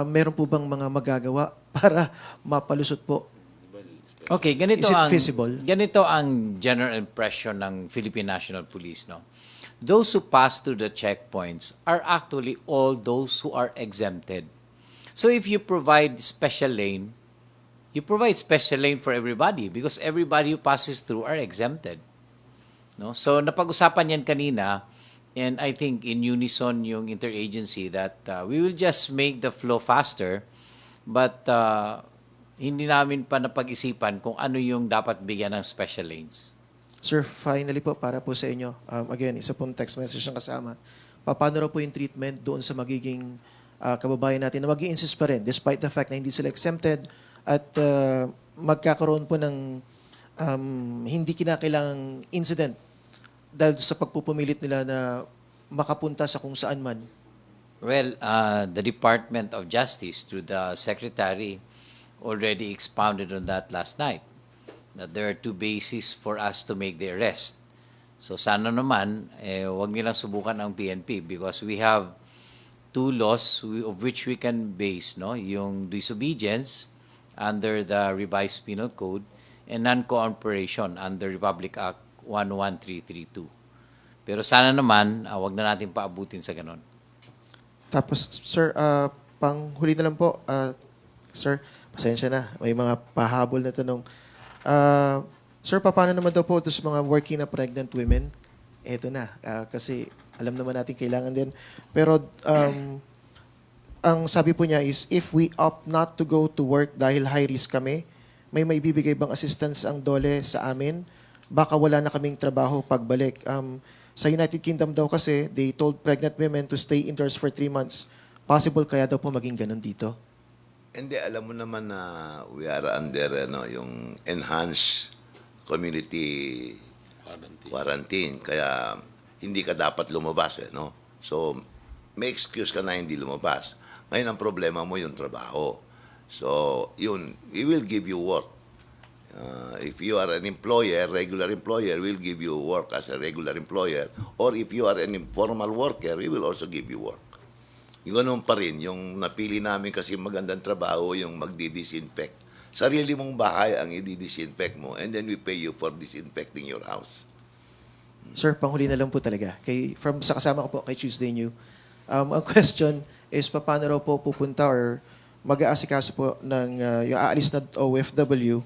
H: Meron po bang mga magagawa para mapalusot po?
E: Okay,
H: Is it feasible?
E: Ganito ang general impression ng Philippine National Police, no? Those who pass through the checkpoints are actually all those who are exempted. So if you provide special lane, you provide special lane for everybody because everybody who passes through are exempted. No? So napag-usapan yan kanina, and I think in unison yung interagency that we will just make the flow faster, but hindi namin pa napag-isipan kung ano yung dapat bigyan ng special lanes.
H: Sir, finally po, para po sa inyo, again, isa pong text message ang kasama. Paano raw po yung treatment doon sa magiging kababayan natin na mag-i-insist pa rin despite the fact na hindi sila exempted at magkakaroon po ng hindi kinakailangang incident dahil sa pagpupumilit nila na makapunta sa kung saan man?
E: Well, the Department of Justice through the Secretary already expounded on that last night, that there are 2 bases for us to make the arrest. So sana naman, wag nilang subukan ang PNP because we have 2 laws of which we can base, no? Yung disobedience under the revised penal code and non-cooperation under Republic Act 11332. Pero sana naman, wag na natin paabutin sa ganon.
H: Tapos, sir, panghuli na lang po, Sir, pasensya na. May mga pahabol na tanong. Ah, sir, paano naman daw po ito sa mga working na pregnant women? Eto na. Kasi alam naman natin kailangan din. Pero ang sabi po niya is, if we opt not to go to work dahil high risk kami, may maibibigay bang assistance ang DOLE sa amin? Baka wala na kaming trabaho pagbalik. Sa United Kingdom daw kasi, they told pregnant women to stay indoors for 3 months. Possible kaya daw po maging ganun dito?
G: Hindi, alam mo naman na we are under yung enhanced community quarantine. Kaya hindi ka dapat lumabas. No? So, may excuse ka na hindi lumabas. Ngayon, ang problema mo yung trabaho. So, yun, we will give you work. If you are an employer, regular employer, we'll give you work as a regular employer. Or if you are an informal worker, we will also give you work. Yung ganun pa rin, yung napili namin kasi magandang trabaho, yung magdi-disinfect. Sarili mong bahay ang i-disinfect mo, and then we pay you for disinfecting your house.
H: Sir, panghuli na lang po talaga. Sa kasama ko po kay Tuesday New, ang question is, paano raw po pupunta or mag-aasikaso po ng yung aalis na OFW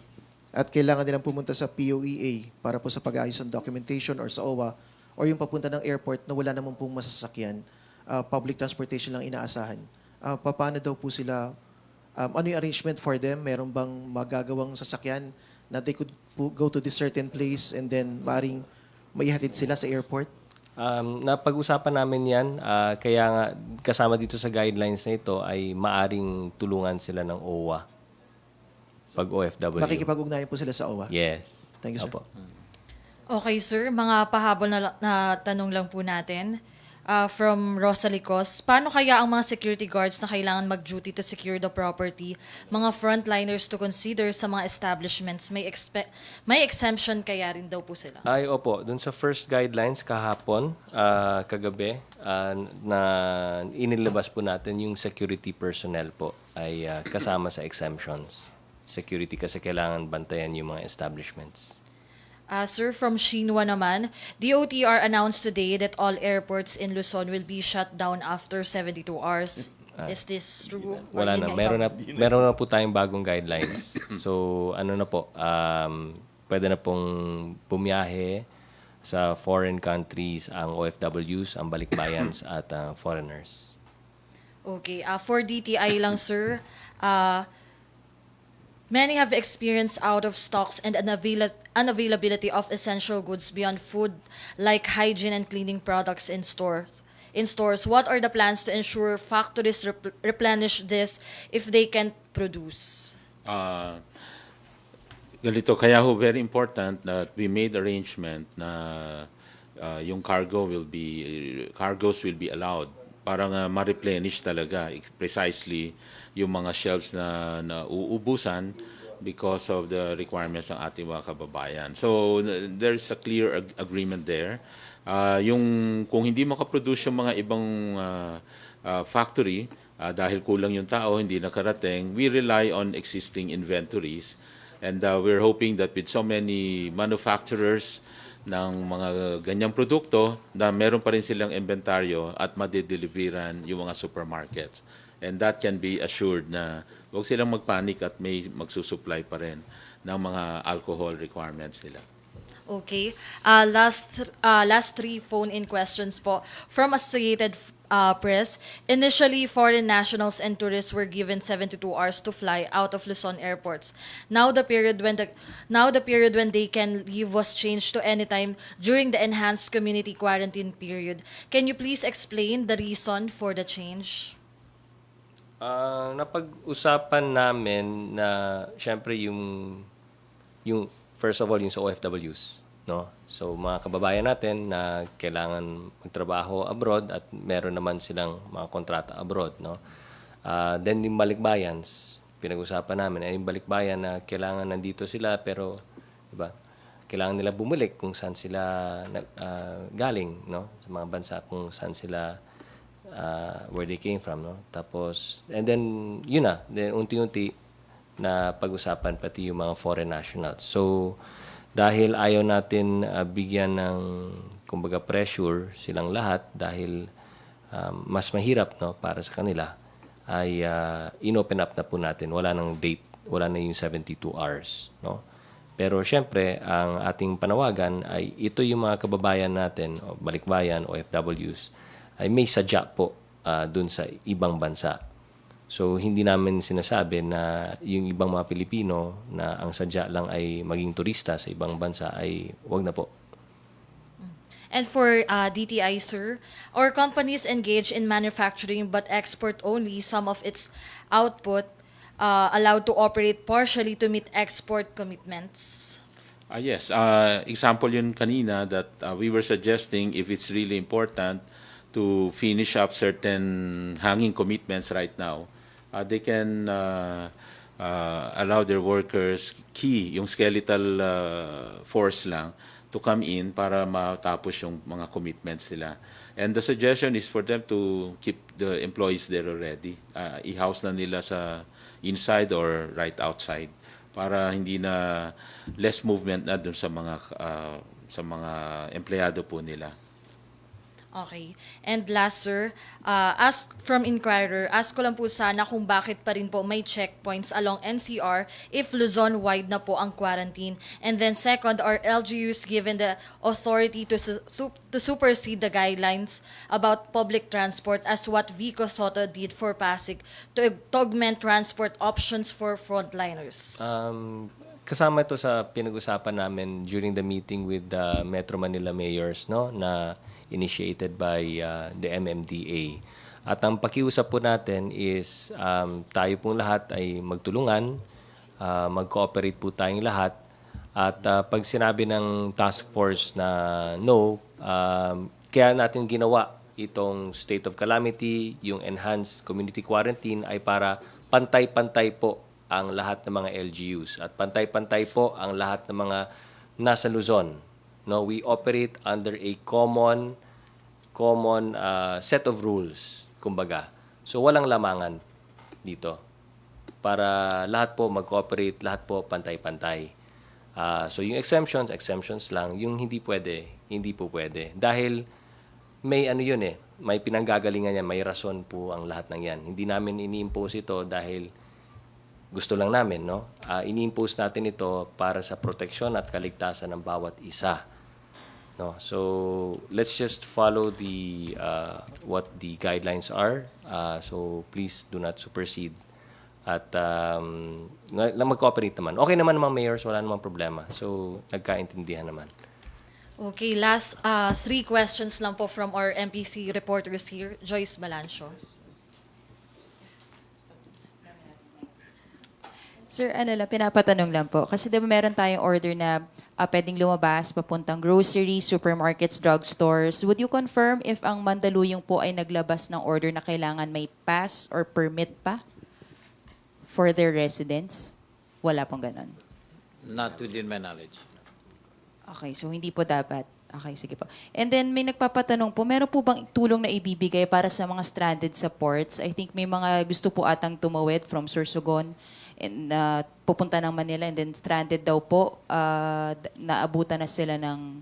H: at kailangan nilang pumunta sa POEA para po sa pag-aayos ng documentation or sa OWA or yung papunta ng airport na wala naman pong masasakyan, public transportation lang inaasahan. Paano daw po sila, ano yung arrangement for them? Meron bang magagawang sasakyan na they could go to this certain place and then maring maihatid sila sa airport?
B: Napag-usapan namin yan, kaya nga kasama dito sa guidelines na ito ay maaring tulungan sila ng OWA pag OFW.
H: Makikipag-ugnayan po sila sa OWA?
B: Yes.
H: Thank you, sir.
B: Opo.
A: Okay, sir. Mga pahabol na tanong lang po natin. From Rosalicos, paano kaya ang mga security guards na kailangan mag-duty to secure the property, mga frontliners to consider sa mga establishments, may exemption kaya rin daw po sila?
B: Ay, opo. Dun sa first guidelines kahapon, kagabi, na inilabas po natin yung security personnel po ay kasama sa exemptions. Security kasi kailangan bantayan yung mga establishments.
A: Sir, from Shinwa naman, DOTR announced today that all airports in Luzon will be shut down after 72 hours. Is this true? Or
B: Wala
A: yun
B: na.
A: nga
B: Meron na po tayong bagong guidelines. So, ano na po, pwede na pong bumiyahe sa foreign countries ang OFWs, ang balikbayans at foreigners.
A: Okay. For DTI lang, sir, many have experienced out of stocks and unavailability of essential goods beyond food, like hygiene and cleaning products in stores. What are the plans to ensure factories replenish this if they can't produce?
D: Ganito, kaya ho very important that we made arrangement na yung cargos will be allowed para nga ma-replenish talaga precisely yung mga shelves na uubusan because of the requirements ng ating mga kababayan. So there's a clear agreement there. Yung kung hindi makaproduce yung mga ibang factory dahil kulang yung tao, hindi nakarating, we rely on existing inventories. And we're hoping that with so many manufacturers ng mga ganyang produkto na meron pa rin silang inventaryo at madideliveran yung mga supermarkets. And that can be assured na huwag silang magpanik at may magsusupply pa rin ng mga alcohol requirements nila.
A: Okay. Last three phone-in questions po. From Associated Press, initially foreign nationals and tourists were given 72 hours to fly out of Luzon airports. Now the period when they can leave was changed to anytime during the enhanced community quarantine period. Can you please explain the reason for the change?
B: Napag-usapan namin na syempre yung first of all yung sa OFWs, no? So mga kababayan natin na kailangan magtrabaho abroad at meron naman silang mga kontrata abroad, no? Then yung balikbayans, pinag-usapan namin ay yung balikbayan na kailangan nandito sila pero diba? Kailangan nila bumalik kung saan sila galing, no? Sa mga bansa kung saan sila where they came from, no? Tapos and then yun na, then unti-unti na pag-usapan pati yung mga foreign nationals. So dahil ayaw natin bigyan ng kumbaga pressure silang lahat dahil mas mahirap, no, para sa kanila. ay inopen up na po natin. Wala nang date, wala na yung 72 hours. No? Pero syempre, ang ating panawagan ay ito yung mga kababayan natin, o balikbayan, OFWs, ay may sadya po dun sa ibang bansa. So, hindi namin sinasabi na yung ibang mga Pilipino na ang sadya lang ay maging turista sa ibang bansa ay wag na po.
A: And for DTI, sir, our companies engage in manufacturing but export only some of its output, allowed to operate partially to meet export commitments.
D: Yes, example yun kanina that we were suggesting if it's really important to finish up certain hanging commitments right now, they can allow their workers, yung skeletal force lang, to come in para matapos yung mga commitments nila. And the suggestion is for them to keep the employees there already. I-house na nila sa inside or right outside para hindi na less movement na dun sa mga empleyado po nila.
A: Okay. And last, sir, ask from Inquirer, ask ko lang po sana kung bakit pa rin po may checkpoints along NCR if Luzon-wide na po ang quarantine. And then second, are LGUs given the authority to supersede the guidelines about public transport as what Vico Soto did for Pasig to augment transport options for frontliners?
B: Kasama ito sa pinag-usapan namin during the meeting with the Metro Manila mayors, no, na initiated by the MMDA. At ang pakiusap po natin is tayo pong lahat ay magtulungan, mag-cooperate po tayong lahat. At pag sinabi ng task force na no, kaya natin ginawa itong state of calamity, yung enhanced community quarantine ay para pantay-pantay po ang lahat ng mga LGUs at pantay-pantay po ang lahat ng mga nasa Luzon. No, we operate under a common set of rules, kumbaga. So walang lamangan dito. Para lahat po mag-cooperate, lahat po pantay-pantay. So yung exemptions lang. Yung hindi pwede, hindi po pwede. Dahil may may pinanggagalingan yan, may rason po ang lahat ng yan. Hindi namin ini-impose ito dahil gusto lang namin, no? Ini-impose natin ito para sa proteksyon at kaligtasan ng bawat isa. No? So let's just follow the what the guidelines are. So please do not supersede. At mag-cooperate naman. Okay naman mga mayors, wala namang problema. So nagkaintindihan naman.
A: Okay, last 3 questions lang po from our MPC reporters here. Joyce Balancio.
F: Sir, pinapatanong lang po. Kasi diba meron tayong order na pwedeng lumabas papuntang grocery, supermarkets, drugstores. Would you confirm if ang Mandaluyong po ay naglabas ng order na kailangan may pass or permit pa for their residents? Wala pong ganon.
E: Not within my knowledge.
F: Okay, so hindi po dapat. Okay, sige po. And then may nagpapatanong po, meron po bang tulong na ibibigay para sa mga stranded sa ports? I think may mga gusto po atang tumawid from Sorsogon and pupunta ng Manila and then stranded daw po, naabutan na sila ng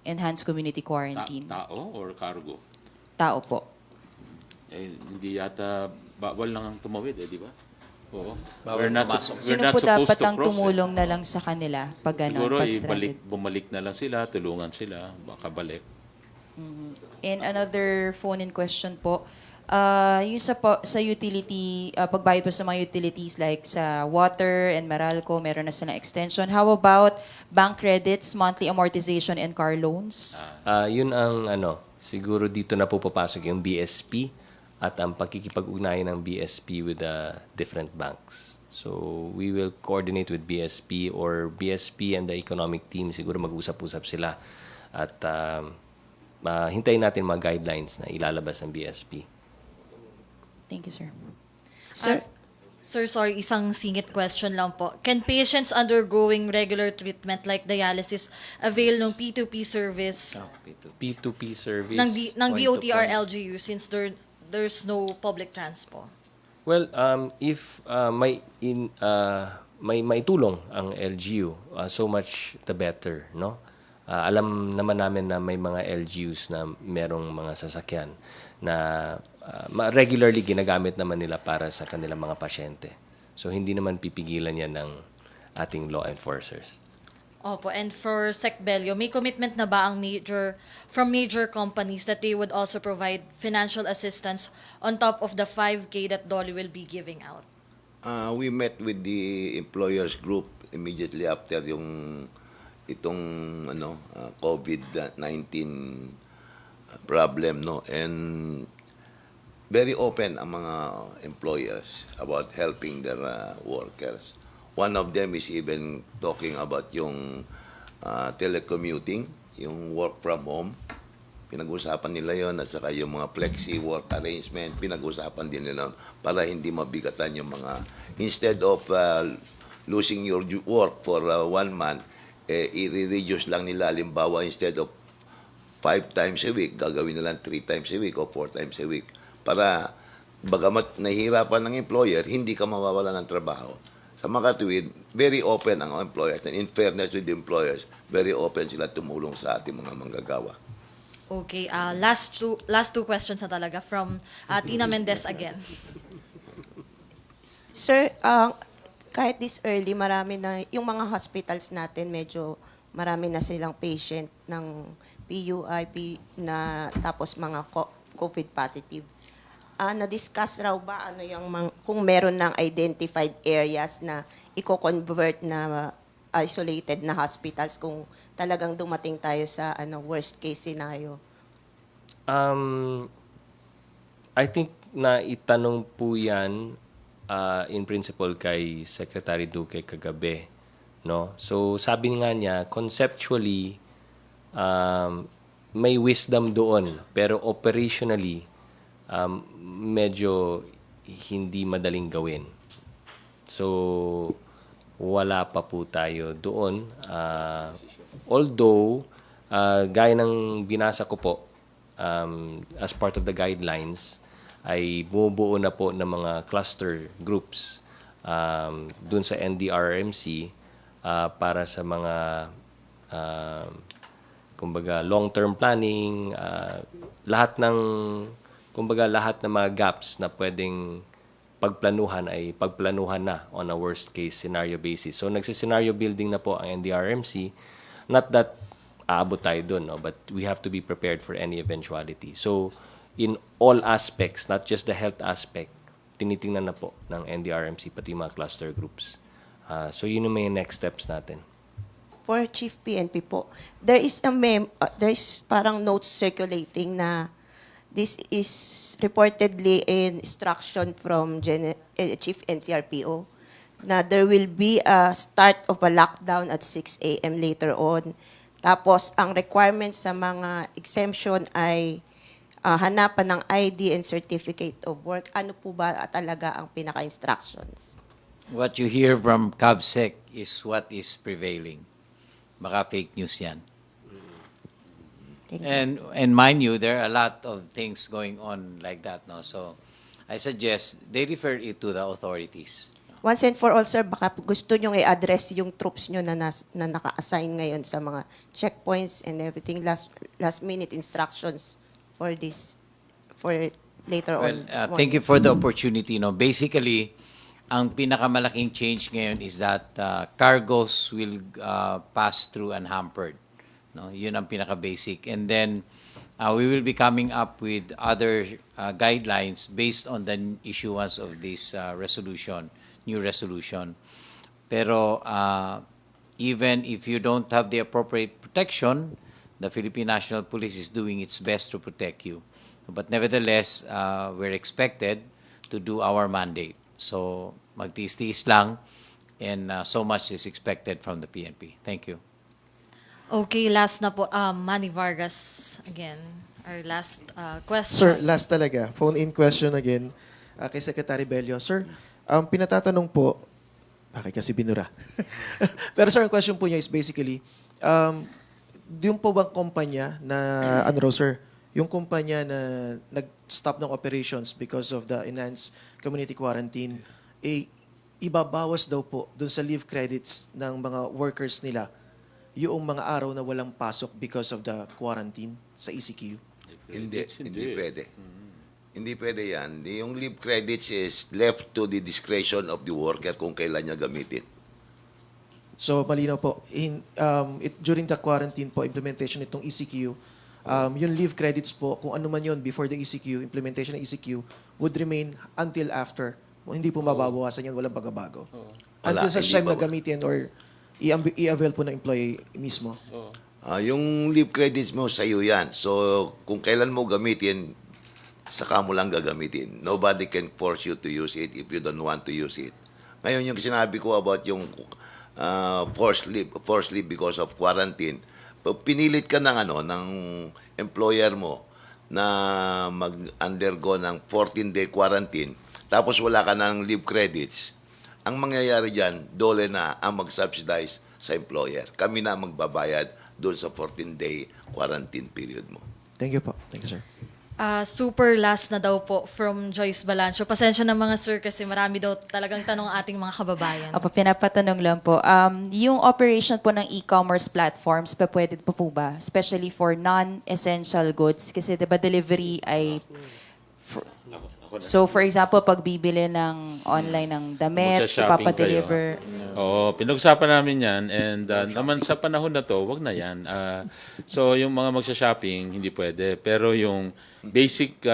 F: enhanced community quarantine.
D: Tao or cargo?
F: Tao po.
D: Hindi yata bawal lang ang tumawid, di ba? Oo.
E: Bawal pumasok.
F: Sino po dapat ang tumulong na lang sa kanila pag gano'n,
D: Siguro
F: pag stranded?
D: bumalik na lang sila, tulungan sila, baka balik.
F: And another phone-in question po, yung sa utility, pagbayad po sa mga utilities like sa water and Meralco, meron na silang extension. How about bank credits, monthly amortization, and car loans?
B: Yun ang siguro dito na po papasok yung BSP at ang pagkikipag-ugnayan ng BSP with the different banks. So we will coordinate with BSP or BSP and the economic team, siguro mag-usap-usap sila at hintayin natin mga guidelines na ilalabas ng BSP.
F: Thank you, sir.
A: Sir, sorry, isang singit question lang po. Can patients undergoing regular treatment like dialysis avail ng P2P service
B: P2P service.
A: ng
E: Point to
A: DOTR
E: point.
A: LGU since there's no public transport?
B: Well, if may tulong ang LGU, so much the better, no? Alam naman namin na may mga LGUs na merong mga sasakyan na regularly ginagamit naman nila para sa kanilang mga pasyente. So hindi naman pipigilan yan ng ating law enforcers.
A: Opo, and for Sec Bello, may commitment na ba ang from major companies that they would also provide financial assistance on top of the 5K that Dolly will be giving out?
G: We met with the employers group immediately after itong COVID-19 problem, no, and very open ang mga employers about helping their workers. One of them is even talking about yung telecommuting, yung work from home. Pinag-usapan nila yon, at saka yung mga flexi work arrangement, pinag-usapan din nila para hindi mabigatan yung mga, instead of losing your work for 1 month, i-reduce lang nila, halimbawa instead of 5 times a week, gagawin nila 3 times a week o 4 times a week. Para bagamat nahihirapan ng employer, hindi ka mawawala ng trabaho. Sa makatuwid, very open ang employers. And in fairness with the employers, very open sila tumulong sa ating mga manggagawa.
A: Okay, last two questions na talaga from Tina Mendez again.
C: Sir, kahit this early, marami na, yung mga hospitals natin, medyo marami na silang patient ng PUI, tapos mga COVID positive. Na-discuss raw ba kung meron ng identified areas na i-convert na isolated na hospitals kung talagang dumating tayo sa worst case scenario?
B: I think na itanong po yan in principle kay Secretary Duque kagabi, no? So sabi nga niya, conceptually may wisdom doon, pero operationally medyo hindi madaling gawin. So wala pa po tayo doon. Although gaya ng binasa ko po, as part of the guidelines, ay bumubuo na po ng mga cluster groups dun sa NDRRMC para sa mga kumbaga long-term planning, lahat ng mga gaps na pwedeng pagplanuhan ay pagplanuhan na on a worst case scenario basis. So nagsi-scenario building na po ang NDRRMC, not that aabot tayo dun, no? But we have to be prepared for any eventuality. So in all aspects, not just the health aspect, tinitingnan na po ng NDRMC pati mga cluster groups. So yun yung mga next steps natin.
C: For Chief PNP po, there is parang notes circulating na this is reportedly an instruction from Chief NCRPO na there will be a start of a lockdown at 6 a.m. later on. Tapos, ang requirements sa mga exemption ay hanapan ng ID and certificate of work. Ano po ba talaga ang pinaka-instructions?
E: What you hear from CABSEC is what is prevailing. Baka fake news yan.
C: Thank you.
E: And mind you, there are a lot of things going on like that, no? So I suggest they refer it to the authorities.
C: Once and for all, sir, baka gusto nyo i-address yung troops nyo na naka-assign ngayon sa mga checkpoints and everything, last minute instructions for later
E: Well,
C: on.
E: thank you for the opportunity. No, basically, ang pinakamalaking change ngayon is that cargos will pass through unhampered. No, yun ang pinaka-basic. And then we will be coming up with other guidelines based on the issuance of this new resolution. Pero even if you don't have the appropriate protection, the Philippine National Police is doing its best to protect you. But nevertheless, we're expected to do our mandate. So magtiis-tiis lang, and so much is expected from the PNP. Thank you.
A: Okay, last na po, Manny Vargas again. Our last question.
H: Sir, last talaga. Phone-in question again kay Secretary Bello. Sir, pinatatanong po, bakit kasi binura? Pero sir, ang question po niya is basically, yung po bang kumpanya na, yung kumpanya na nag-stop ng operations because of the enhanced community quarantine, ibabawas daw po dun sa leave credits ng mga workers nila yung mga araw na walang pasok because of the quarantine sa ECQ?
G: Hindi pwede. Hindi pwede yan. Yung leave credits is left to the discretion of the worker kung kailan niya gamitin.
H: So, malinaw po, during the quarantine po, implementation itong ECQ, yung leave credits po, kung ano man yun before the ECQ, implementation ng ECQ, would remain until after. Hindi po mababawasan yan, walang pagbabago.
G: Wala,
H: Until sa
G: hindi
H: time na
G: pa ba?
H: gamitin or i-avail po ng employee mismo.
G: Yung leave credits mo, sa iyo yan. So, kung kailan mo gamitin, saka mo lang gagamitin. Nobody can force you to use it if you don't want to use it. Ngayon, yung sinabi ko about yung forced leave because of quarantine, pinilit ka ng employer mo na mag-undergo ng 14-day quarantine, tapos wala ka ng leave credits. Ang mangyayari dyan, dole na ang mag-subsidize sa employer. Kami na magbabayad doon sa 14-day quarantine period mo.
H: Thank you po. Thank you, sir.
A: Super last na daw po from Joyce Balancho. Pasensya na mga sir kasi marami daw talagang tanong ang ating mga kababayan.
F: Opo, pinapatanong lang po. Yung operation po ng e-commerce platforms, pwede po ba? Especially for non-essential goods. Kasi diba delivery ay... So, for example, pag bibili ng online ng damit,
D: Magsa-shopping
F: ipapadeliver.
D: Oo, pinag-usapan namin yan and naman sa panahon na to, wag na yan. So yung mga magsha-shopping, hindi pwede. Pero yung basic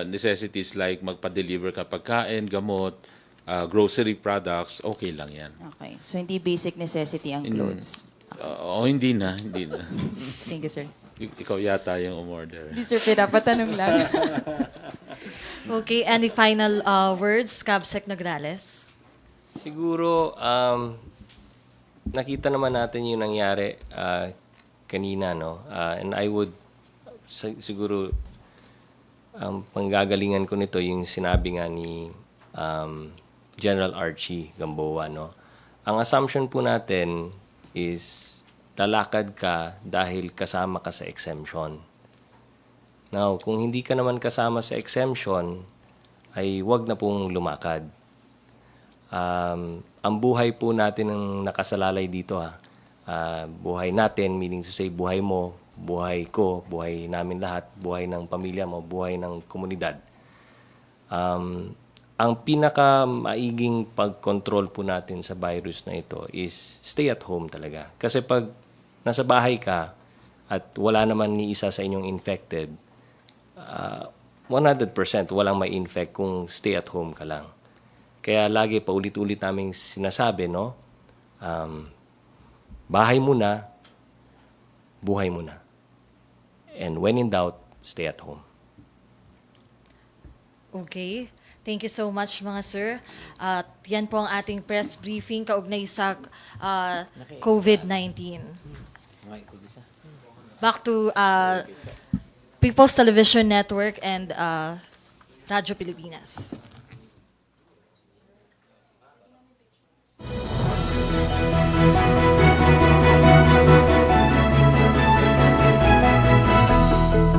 D: necessities like magpa-deliver ka pagkain, gamot, grocery products, okay lang yan.
F: Okay. So, hindi basic necessity ang clothes.
D: Hindi na, hindi na.
F: Thank you, sir.
D: Ikaw yata yung umorder.
F: Hindi, sir. Pinapatanong lang.
A: Okay, any final words, Cabsec Nograles?
B: Siguro, nakita naman natin yung nangyari kanina, no? And I would, siguro, panggagalingan ko nito yung sinabi nga ni General Archie Gamboa, no? Ang assumption po natin is lalakad ka dahil kasama ka sa exemption. Now, kung hindi ka naman kasama sa exemption, ay wag na pong lumakad. Ang buhay po natin ang nakasalalay dito. Buhay natin, meaning to say buhay mo, buhay ko, buhay namin lahat, buhay ng pamilya mo, buhay ng komunidad. Ang pinaka-maiging pag-control po natin sa virus na ito is stay at home talaga. Kasi pag nasa bahay ka at wala naman ni isa sa inyong infected, 100% walang may infect kung stay at home ka lang. Kaya lagi paulit-ulit naming sinasabi, no? Bahay muna, buhay muna. And when in doubt, stay at home.
A: Okay. Thank you so much mga sir. At yan po ang ating press briefing kaugnay sa COVID-19. Back to People's Television Network and Radyo Pilipinas.